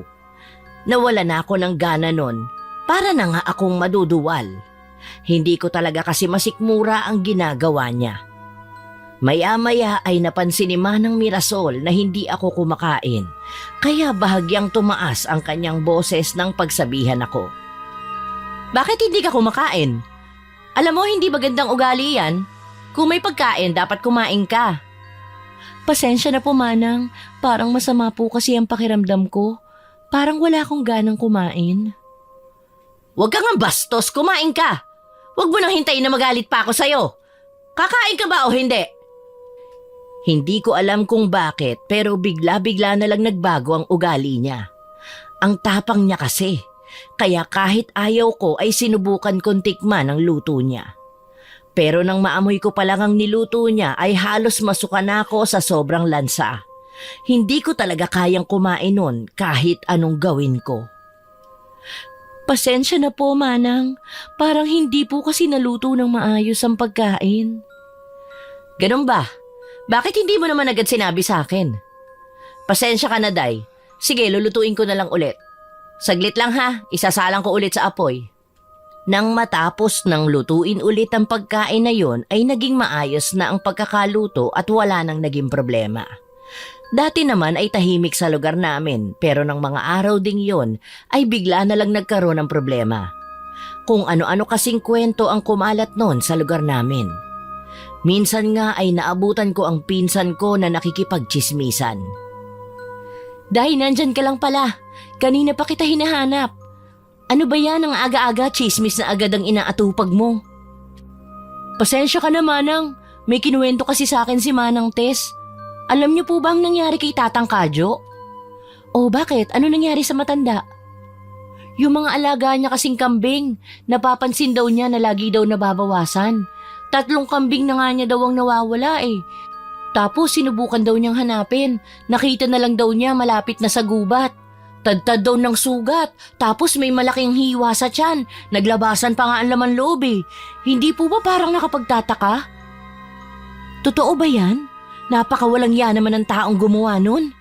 Nawala na ako ng gana noon. Para na nga akong maduduwal. Hindi ko talaga kasi masikmura ang ginagawa niya. Maya-maya ay napansin ni Manang Mirasol na hindi ako kumakain. Kaya bahagyang tumaas ang kanyang boses nang pagsabihan ako. Bakit hindi ka kumakain? Alam mo, hindi magandang ugali yan. Kung may pagkain, dapat kumain ka. Pasensya na po, Manang. Parang masama po kasi ang pakiramdam ko. Parang wala akong ganang kumain. Huwag kang bastos, kumain ka. Huwag mo nang hintayin na magalit pa ako sa'yo. Kakain ka ba o hindi? Hindi ko alam kung bakit pero bigla-bigla na lang nagbago ang ugali niya. Ang tapang niya kasi, kaya kahit ayaw ko ay sinubukan kong tikman ang luto niya. Pero nang maamoy ko pa lang ang niluto niya ay halos masuka na ako sa sobrang lansa. Hindi ko talaga kayang kumain nun kahit anong gawin ko. Pasensya na po, Manang. Parang hindi po kasi naluto ng maayos ang pagkain. Ganun ba? Bakit hindi mo naman agad sinabi sa akin? Pasensya ka na, Day. Sige, lulutuin ko na lang ulit. Saglit lang ha, isasalang ko ulit sa apoy. Nang matapos ng lutuin ulit ang pagkain na yon ay naging maayos na ang pagkakaluto at wala nang naging problema. Dati naman ay tahimik sa lugar namin pero ng mga araw ding yon ay bigla na lang nagkaroon ng problema. Kung ano-ano kasing kwento ang kumalat noon sa lugar namin. Minsan nga ay naabutan ko ang pinsan ko na nakikipagchismisan. Day, nandyan ka lang pala. Kanina pa kita hinahanap. Ano ba yan ang aga-aga chismis na agad ang inaatupag mo? Pasensya ka na, Manang. May kinuwento kasi sa akin si Manang Tess. Alam niyo po ba ang nangyari kay Tatang Kadyo? O bakit? Ano nangyari sa matanda? Yung mga alaga niya kasing kambing, napapansin daw niya na lagi daw nababawasan. 3 kambing na nga niya daw ang nawawala eh. Tapos sinubukan daw niyang hanapin. Nakita na lang daw niya malapit na sa gubat. Tad-tad daw ng sugat. Tapos may malaking hiwa sa tiyan. Naglabasan pa nga ang laman loob eh. Hindi po ba parang nakapagtataka? Totoo ba yan? Napakawalang yan naman ng taong gumawa nun.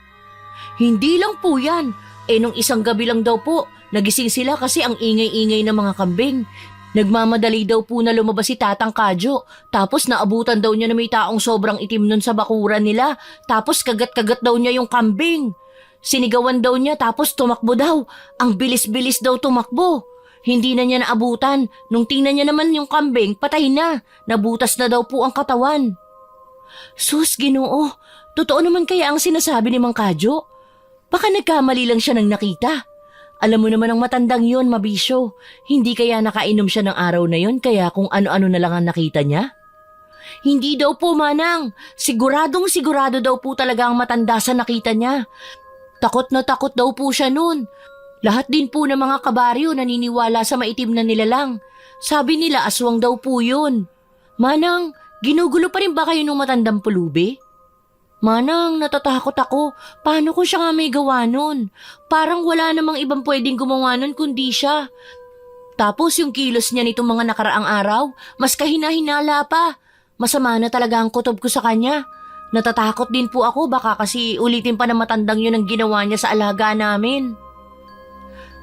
Hindi lang po yan. Nung isang gabi lang daw po, nagising sila kasi ang ingay-ingay ng mga kambing. Nagmamadali daw po na lumabas si Tatang Kadyo. Tapos naabutan daw niya na may taong sobrang itim nun sa bakuran nila. Tapos kagat-kagat daw niya yung kambing. Sinigawan daw niya tapos tumakbo daw. Ang bilis-bilis daw tumakbo. Hindi na niya naabutan. Nung tingnan niya naman yung kambing, patay na. Nabutas na daw po ang katawan. Sus, Ginoo. Totoo naman kaya ang sinasabi ni Mang Kadyo? Baka nagkamali lang siya ng nakita. Alam mo naman ang matandang yon, mabisyo. Hindi kaya nakainom siya ng araw na yon kaya kung ano-ano na lang ang nakita niya? Hindi daw po, Manang. Siguradong sigurado daw po talaga ang matanda sa nakita niya. Takot na takot daw po siya nun. Lahat din po ng mga kabaryo naniniwala sa maitim na nilalang. Sabi nila aswang daw po yun. Manang, ginugulo pa rin ba kayo ng matandang pulubi? Manang, natatakot ako. Paano ko siya nga may gawa nun? Parang wala namang ibang pwedeng gumawa nun kundi siya. Tapos yung kilos niya nitong mga nakaraang araw, mas kahina-hinala pa. Masama na talaga ang kutob ko sa kanya. Natatakot din po ako baka kasi ulitin pa na matandang yun ang ginawa niya sa alaga namin.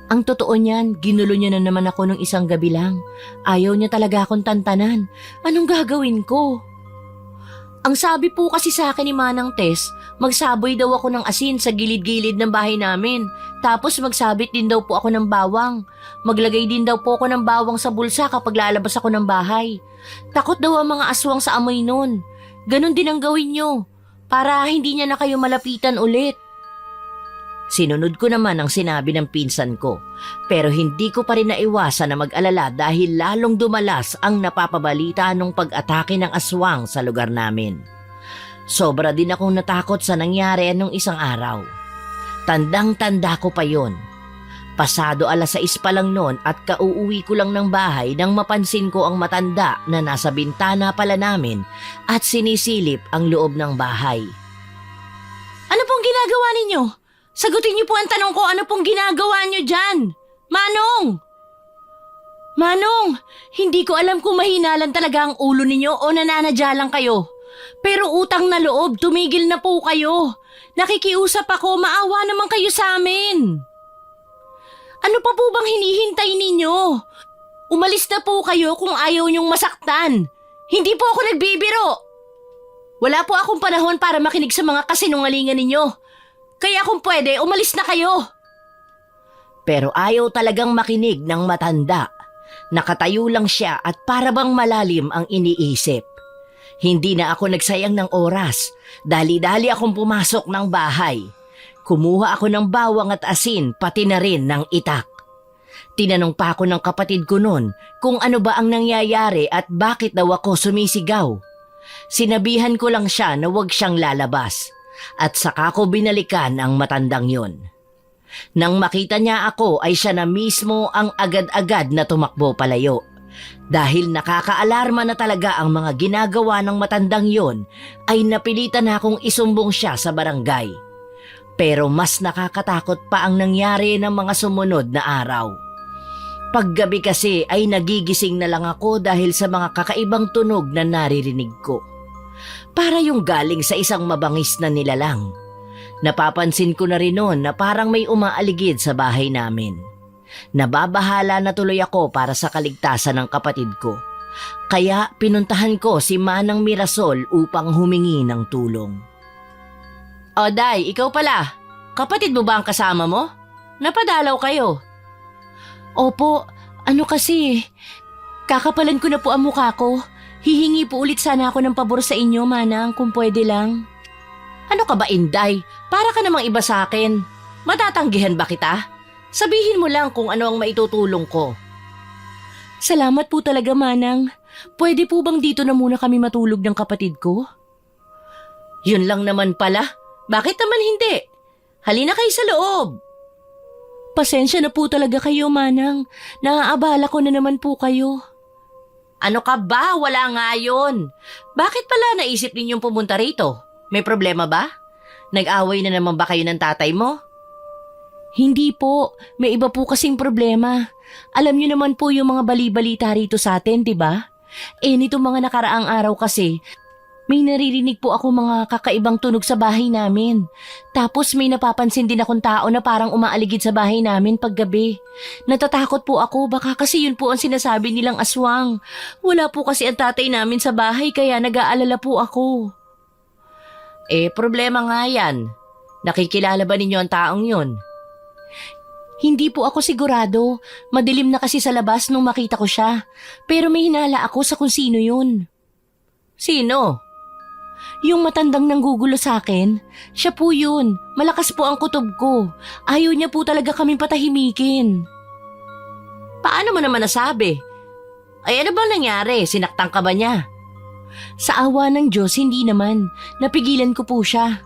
Ang totoo niyan, ginulo niya na naman ako nung isang gabi lang. Ayaw niya talaga akong tantanan. Anong gagawin ko? Ang sabi po kasi sa akin ni Manang Tess, magsaboy daw ako ng asin sa gilid-gilid ng bahay namin. Tapos magsabit din daw po ako ng bawang. Maglagay din daw po ako ng bawang sa bulsa kapag lalabas ako ng bahay. Takot daw ang mga aswang sa amoy nun. Ganon din ang gawin nyo, para hindi niya na kayo malapitan ulit. Sinunod ko naman ang sinabi ng pinsan ko, pero hindi ko pa rin naiwasan na mag-alala dahil lalong dumalas ang napapabalita nung pag-atake ng aswang sa lugar namin. Sobra din akong natakot sa nangyari nung isang araw. Tandang-tanda ko pa yon. Pasado 6:00 pa lang noon at kauuwi ko lang ng bahay nang mapansin ko ang matanda na nasa bintana pala namin at sinisilip ang loob ng bahay. Ano pong ginagawa ninyo? Sagutin niyo po ang tanong ko, ano pong ginagawa niyo dyan? Manong! Manong, hindi ko alam kung mahinalan talaga ang ulo ninyo o nananadya lang kayo. Pero utang na loob, tumigil na po kayo. Nakikiusap ako, maawa naman kayo sa amin. Ano pa po bang hinihintay ninyo? Umalis na po kayo kung ayaw niyong masaktan. Hindi po ako nagbibiro. Wala po akong panahon para makinig sa mga kasinungalingan ninyo. Kaya kung pwede, umalis na kayo. Pero ayaw talagang makinig ng matanda. Nakatayo lang siya at para bang malalim ang iniisip. Hindi na ako nagsayang ng oras. Dali-dali akong pumasok ng bahay. Kumuha ako ng bawang at asin pati na rin ng itak. Tinanong pa ako ng kapatid ko noon kung ano ba ang nangyayari at bakit daw ako sumisigaw. Sinabihan ko lang siya na huwag siyang lalabas at saka ko binalikan ang matandang yon. Nang makita niya ako ay siya na mismo ang agad-agad na tumakbo palayo. Dahil nakakaalarma na talaga ang mga ginagawa ng matandang yon, ay napilitan akong isumbong siya sa barangay. Pero mas nakakatakot pa ang nangyari ng mga sumunod na araw. Paggabi kasi ay nagigising na lang ako dahil sa mga kakaibang tunog na naririnig ko. Para yung galing sa isang mabangis na nilalang. Napapansin ko na rin noon na parang may umaaligid sa bahay namin. Nababahala na tuloy ako para sa kaligtasan ng kapatid ko. Kaya pinuntahan ko si Manang Mirasol upang humingi ng tulong. O Day, ikaw pala. Kapatid mo ba ang kasama mo? Napadalaw kayo. Opo, ano kasi, kakapalan ko na po ang mukha ko. Hihingi po ulit sana ako ng pabor sa inyo, Manang, kung pwede lang. Ano ka ba, Inday? Para ka namang iba sa akin. Matatanggihan ba kita? Sabihin mo lang kung ano ang maitutulong ko. Salamat po talaga, Manang. Pwede po bang dito na muna kami matulog ng kapatid ko? Yun lang naman pala. Bakit naman hindi? Halina kayo sa loob. Pasensya na po talaga kayo, Manang. Naaabala ko na naman po kayo. Ano ka ba? Wala nga yun. Bakit pala naisip ninyong pumunta rito? May problema ba? Nag-away na naman ba kayo ng tatay mo? Hindi po. May iba po kasing problema. Alam niyo naman po yung mga bali-balita rito sa atin, di ba? Nitong mga nakaraang araw kasi, may naririnig po ako mga kakaibang tunog sa bahay namin. Tapos may napapansin din akong tao na parang umaaligid sa bahay namin paggabi. Natatakot po ako, baka kasi yun po ang sinasabi nilang aswang. Wala po kasi ang tatay namin sa bahay kaya nag-aalala po ako. Problema nga yan. Nakikilala ba ninyo ang taong yun? Hindi po ako sigurado. Madilim na kasi sa labas nung makita ko siya. Pero may hinala ako sa kung sino yun. Sino? Yung matandang nanggugulo sa akin. Siya po yun. Malakas po ang kutob ko. Ayaw niya po talaga kaming patahimikin. Paano mo naman nasabi? Ay ano bang nangyari? Sinaktan ka ba niya? Sa awa ng Diyos, hindi naman. Napigilan ko po siya.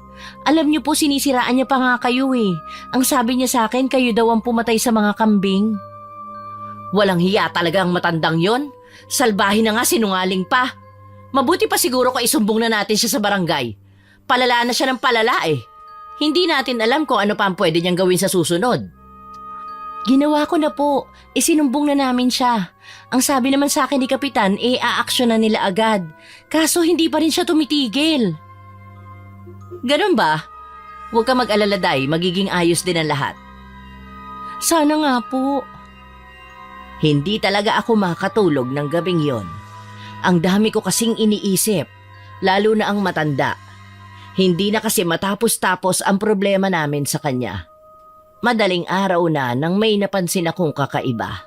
Alam niyo po sinisiraan niya pa nga kayo eh. Ang sabi niya sa akin, kayo daw ang pumatay sa mga kambing. Walang hiya talaga ang matandang yon. Salbahin na nga, sinungaling pa. Mabuti pa siguro kung isumbong na natin siya sa barangay. Palala na siya ng palala eh. Hindi natin alam kung ano pa ang pwede niyang gawin sa susunod. Ginawa ko na po. Isinumbong na namin siya. Ang sabi naman sa akin ni Kapitan, aaksyon na nila agad. Kaso hindi pa rin siya tumitigil. Ganun ba? Huwag ka mag-alala, Day. Magiging ayos din ang lahat. Sana nga po. Hindi talaga ako makatulog ng gabing yon. Ang dami ko kasing iniisip, lalo na ang matanda. Hindi na kasi matapos-tapos ang problema namin sa kanya. Madaling araw na nang may napansin akong kakaiba.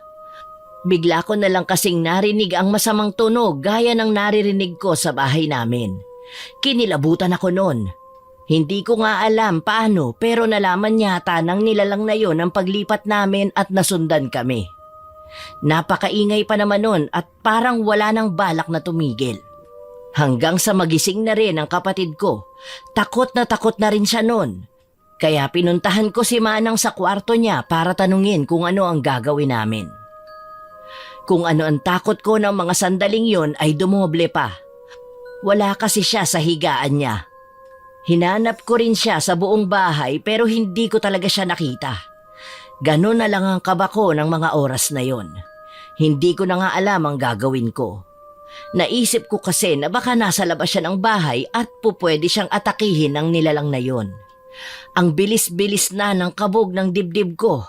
Bigla ko na lang kasing narinig ang masamang tunog gaya ng naririnig ko sa bahay namin. Kinilabutan ako noon. Hindi ko nga alam paano pero nalaman yata ng nilalang na yon ang paglipat namin at nasundan kami. Napakaingay pa naman nun at parang wala nang balak na tumigil. Hanggang sa magising na rin ang kapatid ko, takot na rin siya nun. Kaya pinuntahan ko si Manang sa kwarto niya para tanungin kung ano ang gagawin namin. Kung ano ang takot ko ng mga sandaling yon ay dumoble pa. Wala kasi siya sa higaan niya. Hinanap ko rin siya sa buong bahay pero hindi ko talaga siya nakita. Ganon na lang ang kaba ko ng mga oras na yon. Hindi ko na nga alam ang gagawin ko. Naisip ko kasi na baka nasa labas siya ng bahay at pupwede siyang atakihin ng nilalang na yon. Ang bilis-bilis na ng kabog ng dibdib ko.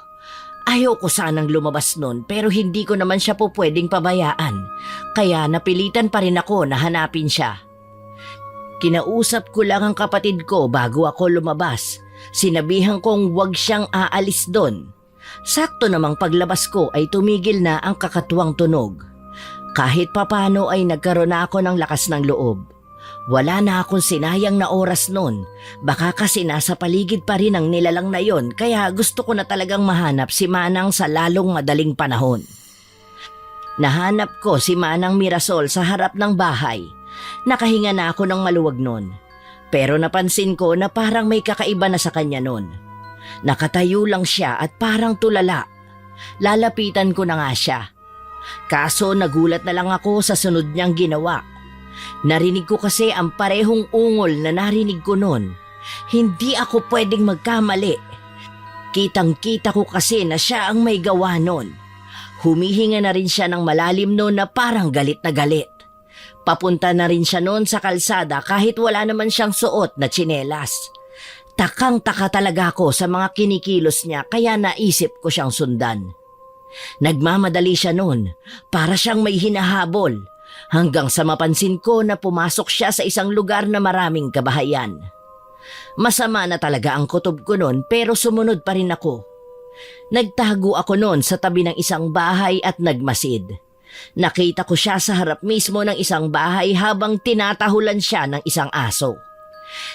Ayaw ko sanang lumabas nun pero hindi ko naman siya pupwedeng pabayaan. Kaya napilitan pa rin ako na hanapin siya. Kinausap ko lang ang kapatid ko bago ako lumabas. Sinabihan kong huwag siyang aalis doon. Sakto namang paglabas ko ay tumigil na ang kakatuwang tunog. Kahit papano ay nagkaroon na ako ng lakas ng loob. Wala na akong sinayang na oras noon. Baka kasi nasa paligid pa rin ang nilalang na yon kaya gusto ko na talagang mahanap si Manang sa lalong madaling panahon. Nahanap ko si Manang Mirasol sa harap ng bahay. Nakahinga na ako ng maluwag nun. Pero napansin ko na parang may kakaiba na sa kanya nun. Nakatayo lang siya at parang tulala. Lalapitan ko na nga siya. Kaso nagulat na lang ako sa sunod niyang ginawa. Narinig ko kasi ang parehong ungol na narinig ko nun. Hindi ako pwedeng magkamali. Kitang-kita ko kasi na siya ang may gawa nun. Humihinga na rin siya ng malalim nun na parang galit na galit. Papunta na rin siya nun sa kalsada kahit wala naman siyang suot na tsinelas. Takang-taka talaga ako sa mga kinikilos niya kaya naisip ko siyang sundan. Nagmamadali siya nun, para siyang may hinahabol, hanggang sa mapansin ko na pumasok siya sa isang lugar na maraming kabahayan. Masama na talaga ang kutob ko nun pero sumunod pa rin ako. Nagtago ako nun sa tabi ng isang bahay at nagmasid. Nakita ko siya sa harap mismo ng isang bahay habang tinatahulan siya ng isang aso.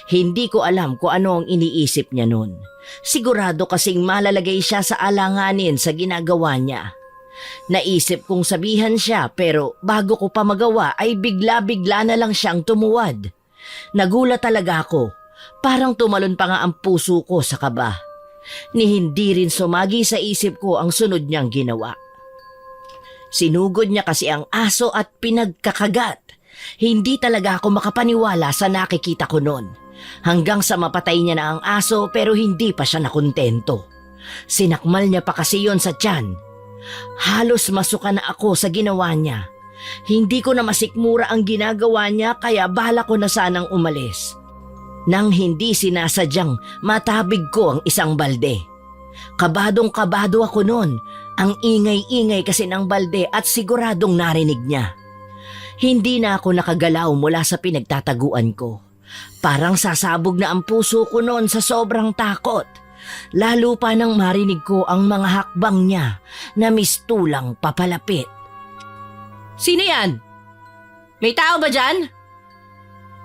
Hindi ko alam kung ano ang iniisip niya nun. Sigurado kasing malalagay siya sa alanganin sa ginagawa niya. Naisip kong sabihan siya pero bago ko pa magawa ay bigla-bigla na lang siyang tumuwad. Nagulat talaga ako. Parang tumalon pa nga ang puso ko sa kaba. Ni hindi rin sumagi sa isip ko ang sunod niyang ginawa. Sinugod niya kasi ang aso at pinagkakagat. Hindi talaga ako makapaniwala sa nakikita ko noon. Hanggang sa mapatay niya na ang aso pero hindi pa siya nakontento. Sinakmal niya pa kasi yon sa tiyan. Halos masuka na ako sa ginawa niya. Hindi ko na masikmura ang ginagawa niya kaya bala ko na sanang umalis. Nang hindi sinasadyang matabig ko ang isang balde. Kabadong-kabado ako noon. Ang ingay-ingay kasi ng balde at siguradong narinig niya. Hindi na ako nakagalaw mula sa pinagtataguan ko. Parang sasabog na ang puso ko noon sa sobrang takot. Lalo pa nang marinig ko ang mga hakbang niya na mistulang papalapit. Sino yan? May tao ba dyan?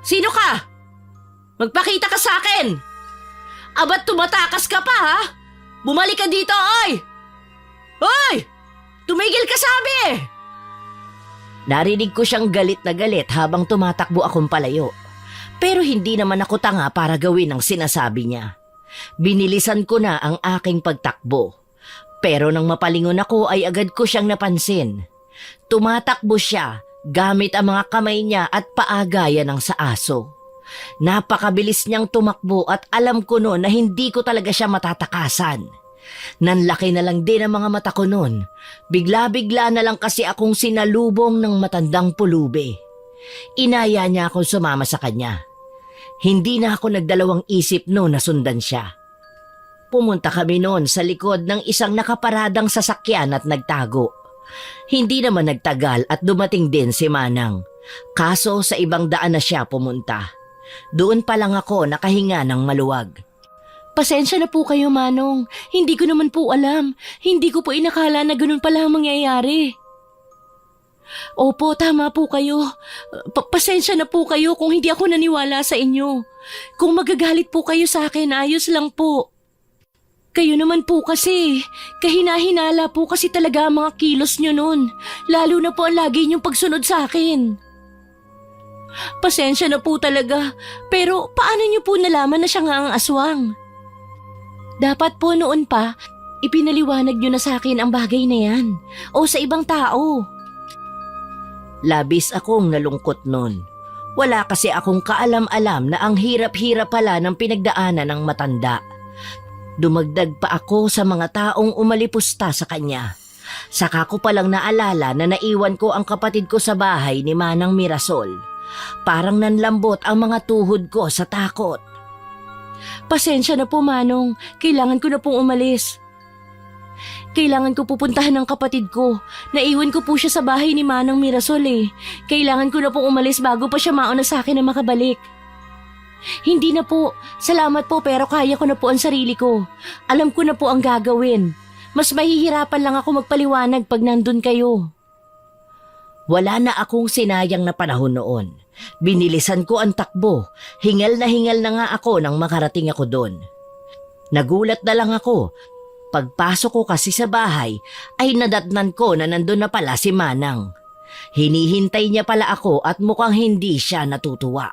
Sino ka? Magpakita ka sa akin! Abat tumatakas ka pa ha? Bumalik ka dito, oy! Oy! Tumigil ka sabi! Narinig ko siyang galit na galit habang tumatakbo akong palayo. Pero hindi naman ako tanga para gawin ang sinasabi niya. Binilisan ko na ang aking pagtakbo. Pero nang mapalingon ako ay agad ko siyang napansin. Tumatakbo siya gamit ang mga kamay niya at paagaya ng sa aso. Napakabilis niyang tumakbo at alam ko noon na hindi ko talaga siya matatakasan. Nanlaki na lang din ang mga mata ko noon. Bigla-bigla na lang kasi akong sinalubong ng matandang pulubi. Inaya niya akong sumama sa kanya. Hindi na ako nagdalawang isip noon na sundan siya. Pumunta kami noon sa likod ng isang nakaparadang sasakyan at nagtago. Hindi naman nagtagal at dumating din si Manang. Kaso sa ibang daan na siya pumunta. Doon pa lang ako nakahinga ng maluwag. Pasensya na po kayo, Manong. Hindi ko naman po alam. Hindi ko po inakala na ganun pala ang mangyayari. Opo, tama po kayo. Pasensya na po kayo kung hindi ako naniwala sa inyo. Kung magagalit po kayo sa akin, ayos lang po. Kayo naman po kasi. Kahina-hinala po kasi talaga ang mga kilos nyo nun. Lalo na po ang lagi nyong pagsunod sa akin. Pasensya na po talaga. Pero paano nyo po nalaman na siya nga ang aswang? Dapat po noon pa, ipinaliwanag nyo na sa akin ang bagay na yan. O sa ibang tao. Labis akong nalungkot nun. Wala kasi akong kaalam-alam na ang hirap-hirap pala ng pinagdaanan ng matanda. Dumagdag pa ako sa mga taong umalipusta sa kanya. Saka ko palang naalala na naiwan ko ang kapatid ko sa bahay ni Manang Mirasol. Parang nanlambot ang mga tuhod ko sa takot. Pasensya na po, Manong. Kailangan ko na pong umalis. Kailangan ko pupuntahan ng kapatid ko. Naiwan ko po siya sa bahay ni Manang Mirasol eh. Kailangan ko na pong umalis bago pa siya mauna sa akin na makabalik. Hindi na po. Salamat po pero kaya ko na po ang sarili ko. Alam ko na po ang gagawin. Mas mahihirapan lang ako magpaliwanag pag nandun kayo. Wala na akong sinayang na panahon noon. Binilisan ko ang takbo. Hingal na nga ako nang makarating ako doon. Nagulat na lang ako. Pagpasok ko kasi sa bahay ay nadatnan ko na nandun na pala si Manang. Hinihintay niya pala ako at mukhang hindi siya natutuwa.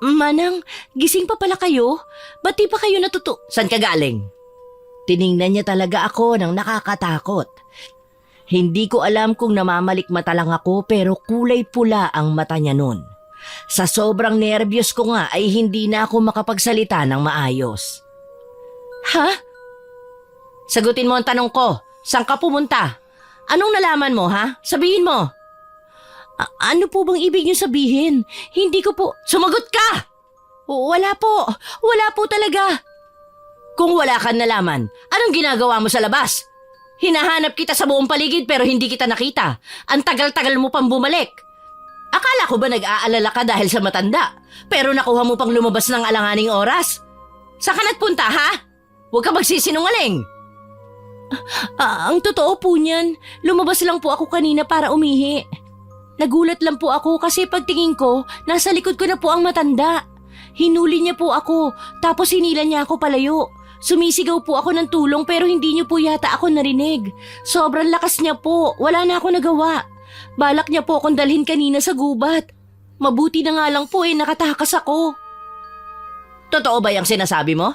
Manang, gising pa pala kayo? Ba't di pa kayo San ka galing? Tiningnan niya talaga ako ng nakakatakot. Hindi ko alam kung namamalikmata lang ako pero kulay pula ang mata niya nun. Sa sobrang nerbiyos ko nga ay hindi na ako makapagsalita ng maayos. Ha? Sagutin mo ang tanong ko. Saan ka pumunta? Anong nalaman mo, ha? Sabihin mo. Ano po bang ibig niyo sabihin? Hindi ko po... Sumagot ka! Wala po. Wala po talaga. Kung wala kang nalaman, anong ginagawa mo sa labas? Hinahanap kita sa buong paligid pero hindi kita nakita. Ang tagal-tagal mo pang bumalik. Akala ko ba nag-aalala ka dahil sa matanda? Pero nakuha mo pang lumabas ng alanganing oras? Saan ka nagpunta, ha? Huwag ka magsisinungaling. Ang totoo po niyan, lumabas lang po ako kanina para umihi. Nagulat lang po ako kasi pagtingin ko, nasa likod ko na po ang matanda. Hinuli niya po ako, tapos hinila niya ako palayo. Sumisigaw po ako ng tulong pero hindi niyo po yata ako narinig. Sobrang lakas niya po, wala na ako nagawa. Balak niya po akong dalhin kanina sa gubat. Mabuti na nga lang po nakatakas ako. Totoo ba yung sinasabi mo?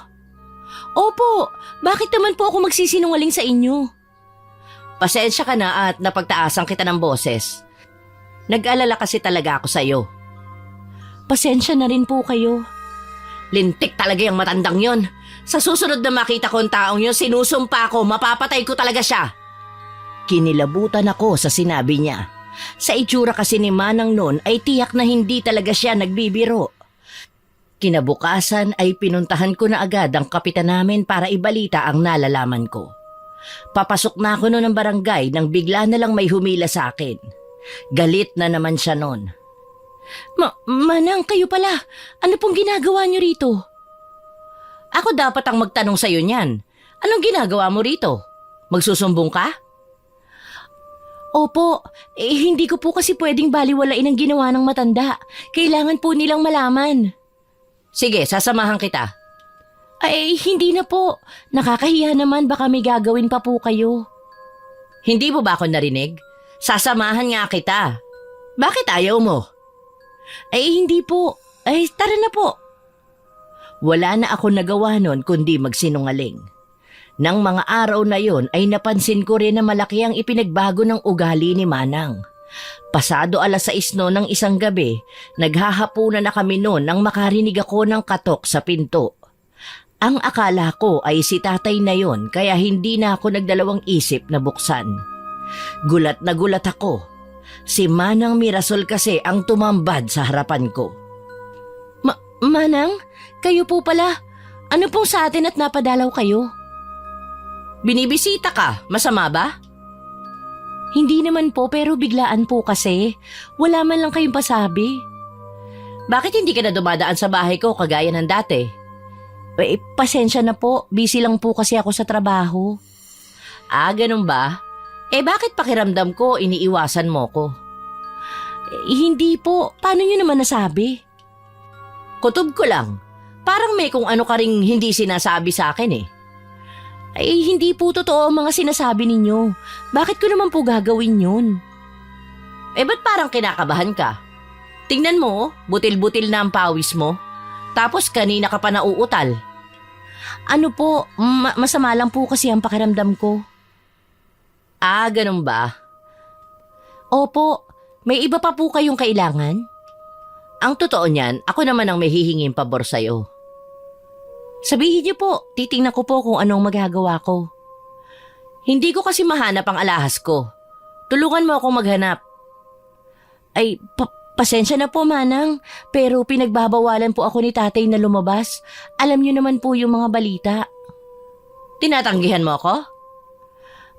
Opo, bakit naman po ako magsisinungaling sa inyo? Pasensya ka na at napagtaasan kita ng boses. Nag-alala kasi talaga ako sa'yo. Pasensya na rin po kayo. Lintik talaga yung matandang yon. Sa susunod na makita ko ang taong yun, sinusumpa ko, mapapatay ko talaga siya. Kinilabutan ako sa sinabi niya. Sa itsura kasi ni Manang noon ay tiyak na hindi talaga siya nagbibiro. Kinabukasan ay pinuntahan ko na agad ang kapitan namin para ibalita ang nalalaman ko. Papasok na ako noon ng barangay nang bigla na lang may humila sa akin. Galit na naman siya noon. Manang, kayo pala. Ano pong ginagawa niyo rito? Ako dapat ang magtanong sa'yo niyan. Anong ginagawa mo rito? Magsusumbong ka? Opo, hindi ko po kasi pwedeng baliwalain ang ginawa ng matanda. Kailangan po nilang malaman. Sige, sasamahan kita. Ay, hindi na po. Nakakahiya naman, baka may gagawin pa po kayo. Hindi mo ba ako narinig? Sasamahan nga kita. Bakit ayaw mo? Ay, hindi po. Ay, tara na po. Wala na ako nagawa nun kundi magsinungaling. Nang mga araw na yon ay napansin ko rin na malaki ang ipinagbago ng ugali ni Manang. Pasado 6:00 no ng isang gabi, naghahapunan na kami noon nang makarinig ako ng katok sa pinto. Ang akala ko ay si tatay na yon kaya hindi na ako nagdalawang isip na buksan. Gulat na gulat ako. Si Manang Mirasol kasi ang tumambad sa harapan ko. Manang, kayo po pala. Ano pong sa atin at napadalaw kayo? Binibisita ka, masama ba? Hindi naman po pero biglaan po kasi. Wala man lang kayong pasabi. Bakit hindi ka na dumadaan sa bahay ko kagaya ng dati? Pasensya na po. Busy lang po kasi ako sa trabaho. Ganun ba? Bakit pakiramdam ko iniiwasan mo ko? Hindi po. Paano nyo naman nasabi? Kutob ko lang. Parang may kung ano ka ring hindi sinasabi sa akin Hindi po totoo ang mga sinasabi ninyo. Bakit ko naman po gagawin yun? Ba't parang kinakabahan ka? Tingnan mo, butil-butil na ang pawis mo. Tapos kanina ka pa nauutal. Ano po, masama lang po kasi ang pakiramdam ko. Ganun ba? Opo, may iba pa po kayong kailangan? Ang totoo niyan, ako naman ang may hihinging pabor sa'yo. Sabihin niyo po, titingnan ko po kung anong magagawa ko. Hindi ko kasi mahanap ang alahas ko. Tulungan mo akong maghanap. Pasensya na po, Manang, pero pinagbabawalan po ako ni tatay na lumabas. Alam niyo naman po yung mga balita. Tinatanggihan mo ako?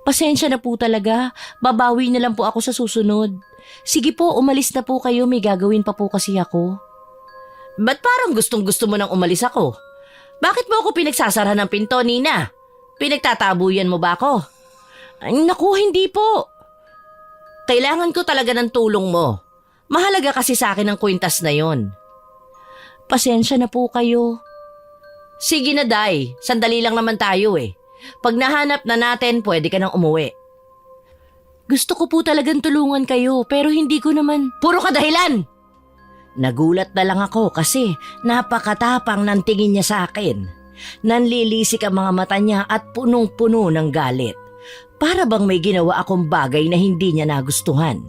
Pasensya na po talaga. Babawi na lang po ako sa susunod. Sige po, umalis na po kayo. May gagawin pa po kasi ako. Ba't parang gustong-gusto mo nang umalis ako? Bakit mo ako pinagsasara ng pinto, Nina? Pinagtatabuyan mo ba ako? Naku, hindi po. Kailangan ko talaga ng tulong mo. Mahalaga kasi sa akin ang kwintas na yon. Pasensya na po kayo. Sige na, Day. Sandali lang naman tayo Pag nahanap na natin, pwede ka nang umuwi. Gusto ko po talagang tulungan kayo pero hindi ko naman... Puro ka dahilan! Nagulat na lang ako kasi napakatapang ng tingin niya sa akin. Nanlilisik ang mga mata niya at punong-puno ng galit. Para bang may ginawa akong bagay na hindi niya nagustuhan.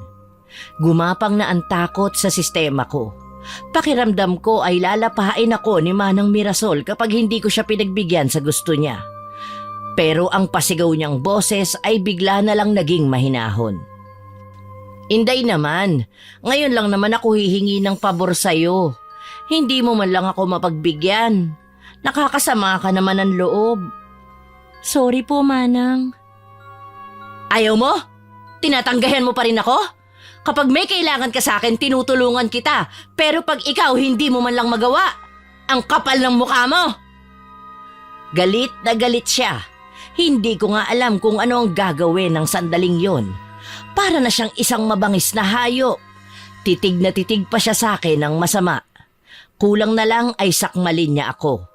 Gumapang na ang takot sa sistema ko. Pakiramdam ko ay lalapain ako ni Manang Mirasol kapag hindi ko siya pinagbigyan sa gusto niya. Pero ang pasigaw niyang boses ay bigla na lang naging mahinahon. Inday naman, ngayon lang naman ako hihingi ng pabor sa'yo. Hindi mo man lang ako mapagbigyan. Nakakasama ka naman ng loob. Sorry po, Manang. Ayaw mo? Tinatanggahan mo pa rin ako? Kapag may kailangan ka sa akin, tinutulungan kita. Pero pag ikaw hindi mo man lang magawa, ang kapal ng mukha mo. Galit na galit siya. Hindi ko nga alam kung ano ang gagawin ng sandaling yon. Para na siyang isang mabangis na hayop. Titig na titig pa siya sa akin ng masama. Kulang na lang ay sakmalin niya ako.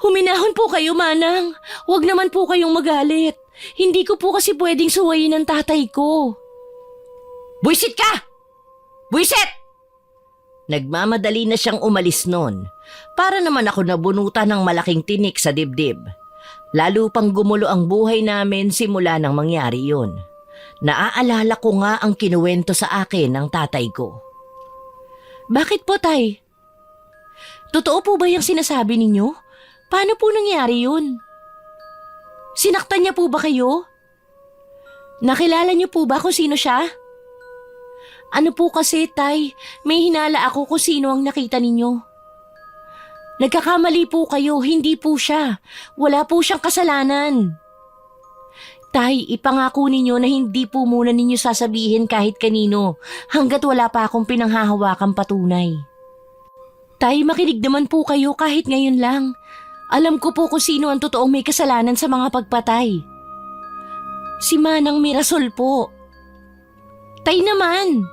Huminahon po kayo, Manang. Huwag naman po kayong magalit. Hindi ko po kasi pwedeng suwayin ng tatay ko. Buisit ka! Buisit! Nagmamadali na siyang umalis noon. Para naman ako nabunutan ng malaking tinik sa dibdib. Lalo pang gumulo ang buhay namin simula nang mangyari yun. Naaalala ko nga ang kinuwento sa akin ng tatay ko. Bakit po, Tay? Totoo po ba yung sinasabi ninyo? Paano po nangyari yun? Sinaktan niya po ba kayo? Nakilala niyo po ba kung sino siya? Ano po kasi, Tay, may hinala ako kung sino ang nakita ninyo. Nagkakamali po kayo, hindi po siya. Wala po siyang kasalanan. Tay, ipangako ninyo na hindi po muna ninyo sasabihin kahit kanino hanggat wala pa akong pinanghahawakang patunay. Tay, makinig naman po kayo kahit ngayon lang. Alam ko po kung sino ang totoong may kasalanan sa mga pagpatay. Si Manang Mirasol po. Tay naman!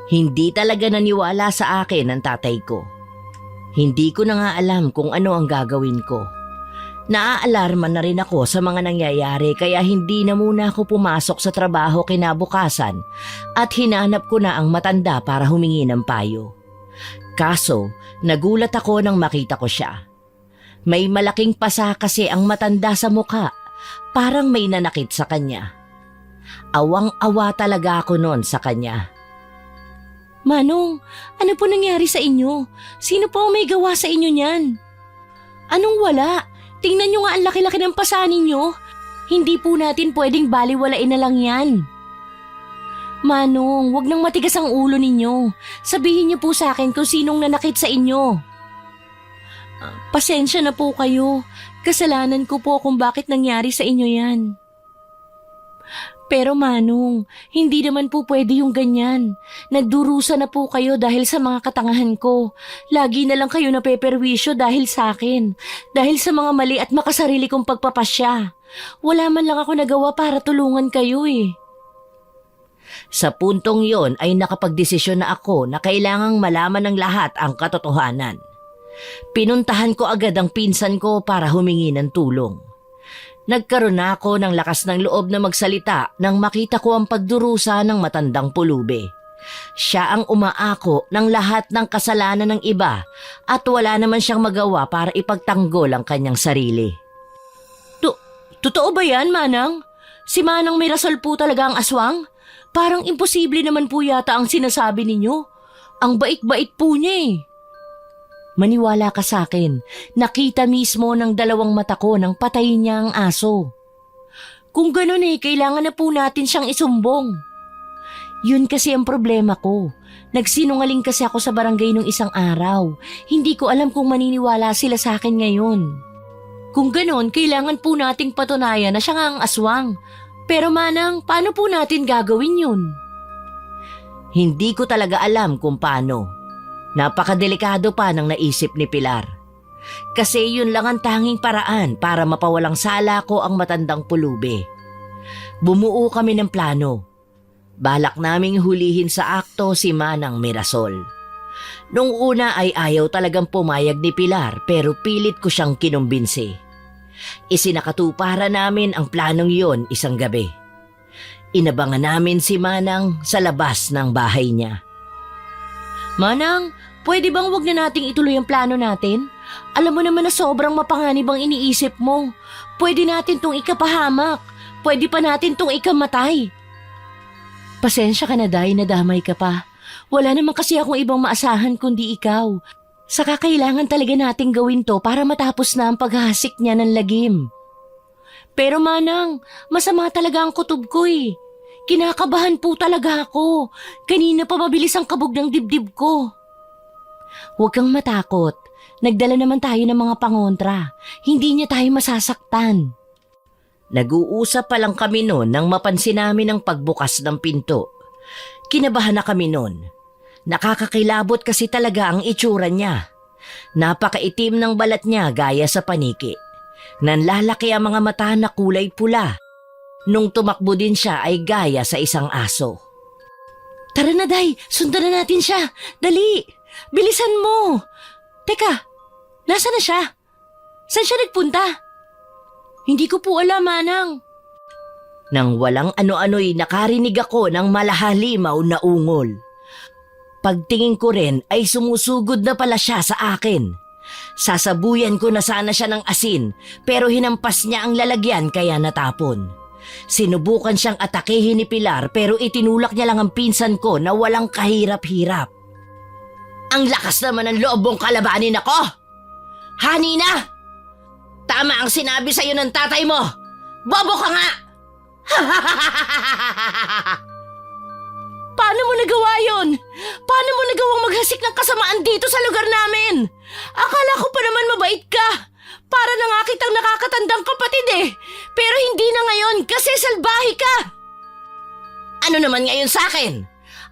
Hindi talaga naniwala sa akin ang tatay ko. Hindi ko na nga alam kung ano ang gagawin ko. Naaalarma na rin ako sa mga nangyayari kaya hindi na muna ako pumasok sa trabaho kinabukasan at hinanap ko na ang matanda para humingi ng payo. Kaso, nagulat ako nang makita ko siya. May malaking pasa kasi ang matanda sa mukha, parang may nanakit sa kanya. Awang-awa talaga ako noon sa kanya. Manong, ano po nangyari sa inyo? Sino po ang may gawa sa inyo niyan? Anong wala? Tingnan nyo nga ang laki-laki ng pasa ninyo. Hindi po natin pwedeng baliwalain na lang yan. Manong, wag nang matigas ang ulo ninyo. Sabihin niyo po sa akin kung sinong nanakit sa inyo. Pasensya na po kayo. Kasalanan ko po kung bakit nangyari sa inyo yan. Pero Manong, hindi naman po pwede yung ganyan. Nagdurusa na po kayo dahil sa mga katangahan ko. Lagi na lang kayo napeperwisyo dahil sa akin. Dahil sa mga mali at makasarili kong pagpapasya. Wala man lang ako nagawa para tulungan kayo eh. Sa puntong yon ay nakapagdesisyon na ako na kailangang malaman ng lahat ang katotohanan. Pinuntahan ko agad ang pinsan ko para humingi ng tulong. Nagkaroon na ako ng lakas ng loob na magsalita nang makita ko ang pagdurusa ng matandang pulube. Siya ang umaako ng lahat ng kasalanan ng iba at wala naman siyang magawa para ipagtanggol ang kanyang sarili. Totoo ba yan, Manang? Si Manang Mirasol po talaga ang aswang? Parang imposible naman po yata ang sinasabi ninyo. Ang bait-bait po niya eh. Maniwala ka sa akin, nakita mismo ng dalawang mata ko nang patayin niya ang aso. Kung ganun eh, kailangan na po natin siyang isumbong. Yun kasi ang problema ko. Nagsinungaling kasi ako sa barangay nung isang araw. Hindi ko alam kung maniniwala sila sa akin ngayon. Kung ganun, kailangan po nating patunayan na siya nga ang aswang. Pero Manang, paano po natin gagawin yun? Hindi ko talaga alam kung paano. Napakadelikado pa ng naisip ni Pilar. Kasi yun lang ang tanging paraan para mapawalang sala ko ang matandang pulube. Bumuo kami ng plano. Balak naming hulihin sa akto si Manang Mirasol. Nung una ay ayaw talagang pumayag ni Pilar pero pilit ko siyang kinumbinsi. Isinakatuparan namin ang planong yon isang gabi. Inabangan namin si Manang sa labas ng bahay niya. Manang, pwede bang wag na nating ituloy ang plano natin? Alam mo naman na sobrang mapanganib ang iniisip mo. Pwede natin tong ikapahamak. Pwede pa natin tong ikamatay. Pasensya ka na, Day, nadamay ka pa. Wala naman kasi akong ibang maasahan kundi ikaw. Saka kailangan talaga nating gawin to para matapos na ang paghahasik niya ng lagim. Pero Manang, masama talaga ang kutob ko eh. Kinakabahan po talaga ako. Kanina pa mabilis ang kabog ng dibdib ko. Huwag kang matakot. Nagdala naman tayo ng mga pangontra. Hindi niya tayo masasaktan. Nag-uusap pa lang kami noon nang mapansin namin ang pagbukas ng pinto. Kinabahan na kami noon. Nakakakilabot kasi talaga ang itsura niya. Napakaitim ng balat niya gaya sa paniki. Nanlalaki ang mga mata na kulay pula. Nung tumakbo din siya ay gaya sa isang aso. Tara na, Day. Sundan na natin siya. Dali. Bilisan mo. Teka, nasa na siya? Saan siya nagpunta? Hindi ko po alam, Manang. Nang walang ano-ano'y nakarinig ako ng malahalimaw na ungol. Pagtingin ko rin ay sumusugod na pala siya sa akin. Sasabuyan ko na sana siya ng asin pero hinampas niya ang lalagyan kaya natapon. Sinubukan siyang atakehin ni Pilar pero itinulak niya lang ang pinsan ko na walang kahirap-hirap. Ang lakas naman ng loob mong kalabanin ako! Hanina! Tama ang sinabi sa'yo ng tatay mo! Bobo ka nga! Paano mo nagawa yun? Paano mo nagawang maghasik ng kasamaan dito sa lugar namin? Akala ko pa naman mabait ka. Para na nga kitang nakakatandang kapatid eh. Pero hindi na ngayon kasi salbahe ka. Ano naman ngayon sa akin?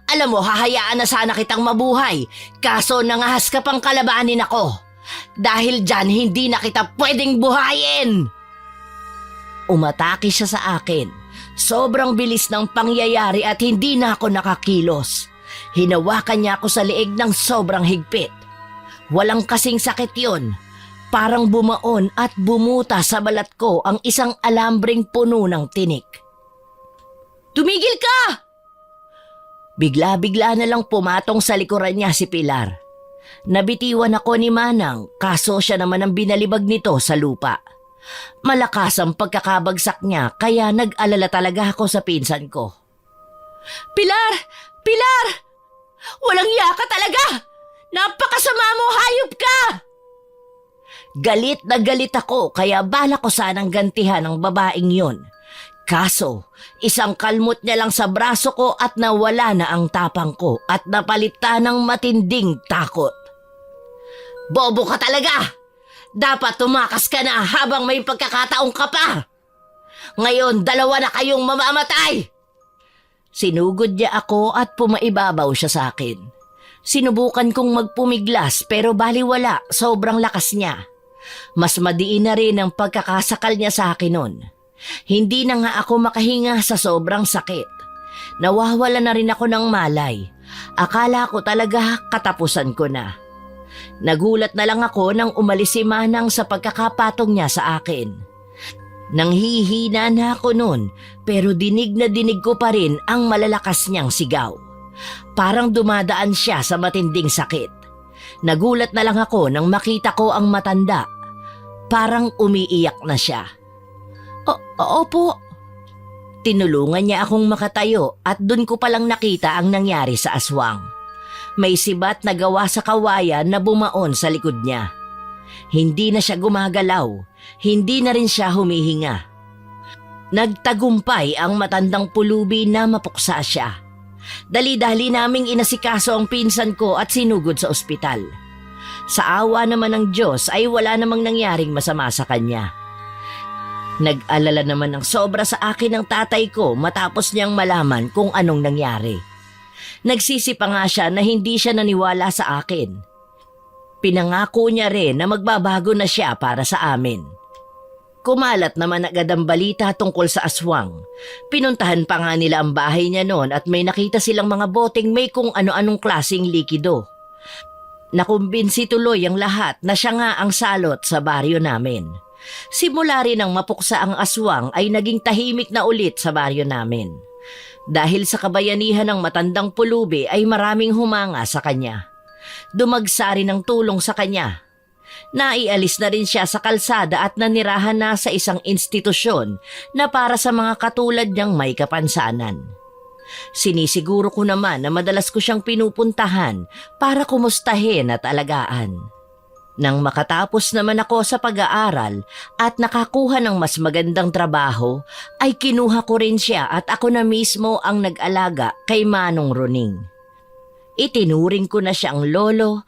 Alam mo, hahayaan na sana kitang mabuhay. Kaso nangahas ka pang kalabanin ako. Dahil dyan, hindi na kita pwedeng buhayin. Umatake siya sa akin. Sobrang bilis ng pangyayari at hindi na ako nakakilos. Hinawakan niya ako sa leeg ng sobrang higpit. Walang kasing sakit yun. Parang bumaon at bumuta sa balat ko ang isang alambring puno ng tinik. Tumigil ka! Bigla-bigla na lang pumatong sa likuran niya si Pilar. Nabitiwan ako ni Manang kaso siya naman ang binalibag nito sa lupa. Malakas ang pagkakabagsak niya kaya nag-alala talaga ako sa pinsan ko. Pilar! Pilar! Walang iya ka talaga! Napakasama mo, hayop ka! Galit na galit ako kaya bala ko sanang gantihan ang babaeng yon. Kaso, isang kalmot niya lang sa braso ko at nawala na ang tapang ko at napalitan ng matinding takot. Bobo ka talaga! Dapat tumakas ka na habang may pagkakataong ka pa! Ngayon, 2 na kayong mamamatay! Sinugod niya ako at pumaibabaw siya sa akin. Sinubukan kong magpumiglas pero baliwala, sobrang lakas niya. Mas madiin na rin ang pagkakasakal niya sa akin nun. Hindi na nga ako makahinga sa sobrang sakit. Nawawala na rin ako ng malay. Akala ko talaga katapusan ko na. Nagulat na lang ako nang umalis si Manang sa pagkakapatong niya sa akin. Nanghihina na ako nun pero dinig na dinig ko pa rin ang malalakas niyang sigaw. Parang dumadaan siya sa matinding sakit. Nagulat na lang ako nang makita ko ang matanda. Parang umiiyak na siya. Opo. Tinulungan niya akong makatayo at dun ko palang nakita ang nangyari sa aswang. May sibat na gawa sa kawayan na bumaon sa likod niya. Hindi na siya gumagalaw, hindi na rin siya humihinga. Nagtagumpay ang matandang pulubi na mapuksa siya. Dali-dali naming inasikaso ang pinsan ko at sinugod sa ospital. Sa awa naman ng Diyos ay wala namang nangyaring masama sa kanya. Nag-alala naman ng sobra sa akin ng tatay ko matapos niyang malaman kung anong nangyari. Nagsisi pa nga siya na hindi siya naniwala sa akin. Pinangako niya rin na magbabago na siya para sa amin. Kumalat naman agad ang balita tungkol sa aswang. Pinuntahan pa nga nila ang bahay niya noon at may nakita silang mga boteng may kung ano-anong klaseng likido. Nakumbinsi tuloy ang lahat na siya nga ang salot sa baryo namin. Simula rin ang mapuksa ang aswang ay naging tahimik na ulit sa baryo namin. Dahil sa kabayanihan ng matandang pulubi ay maraming humanga sa kanya. Dumagsa rin ang tulong sa kanya. Naialis na rin siya sa kalsada at nanirahan na sa isang institusyon na para sa mga katulad niyang may kapansanan. Sinisiguro ko naman na madalas ko siyang pinupuntahan para kumustahin at alagaan. Nang makatapos naman ako sa pag-aaral at nakakuha ng mas magandang trabaho, ay kinuha ko rin siya at ako na mismo ang nag-alaga kay Manong Roning. Itinuring ko na siyang lolo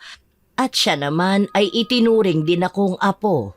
at siya naman ay itinuring din akong apo.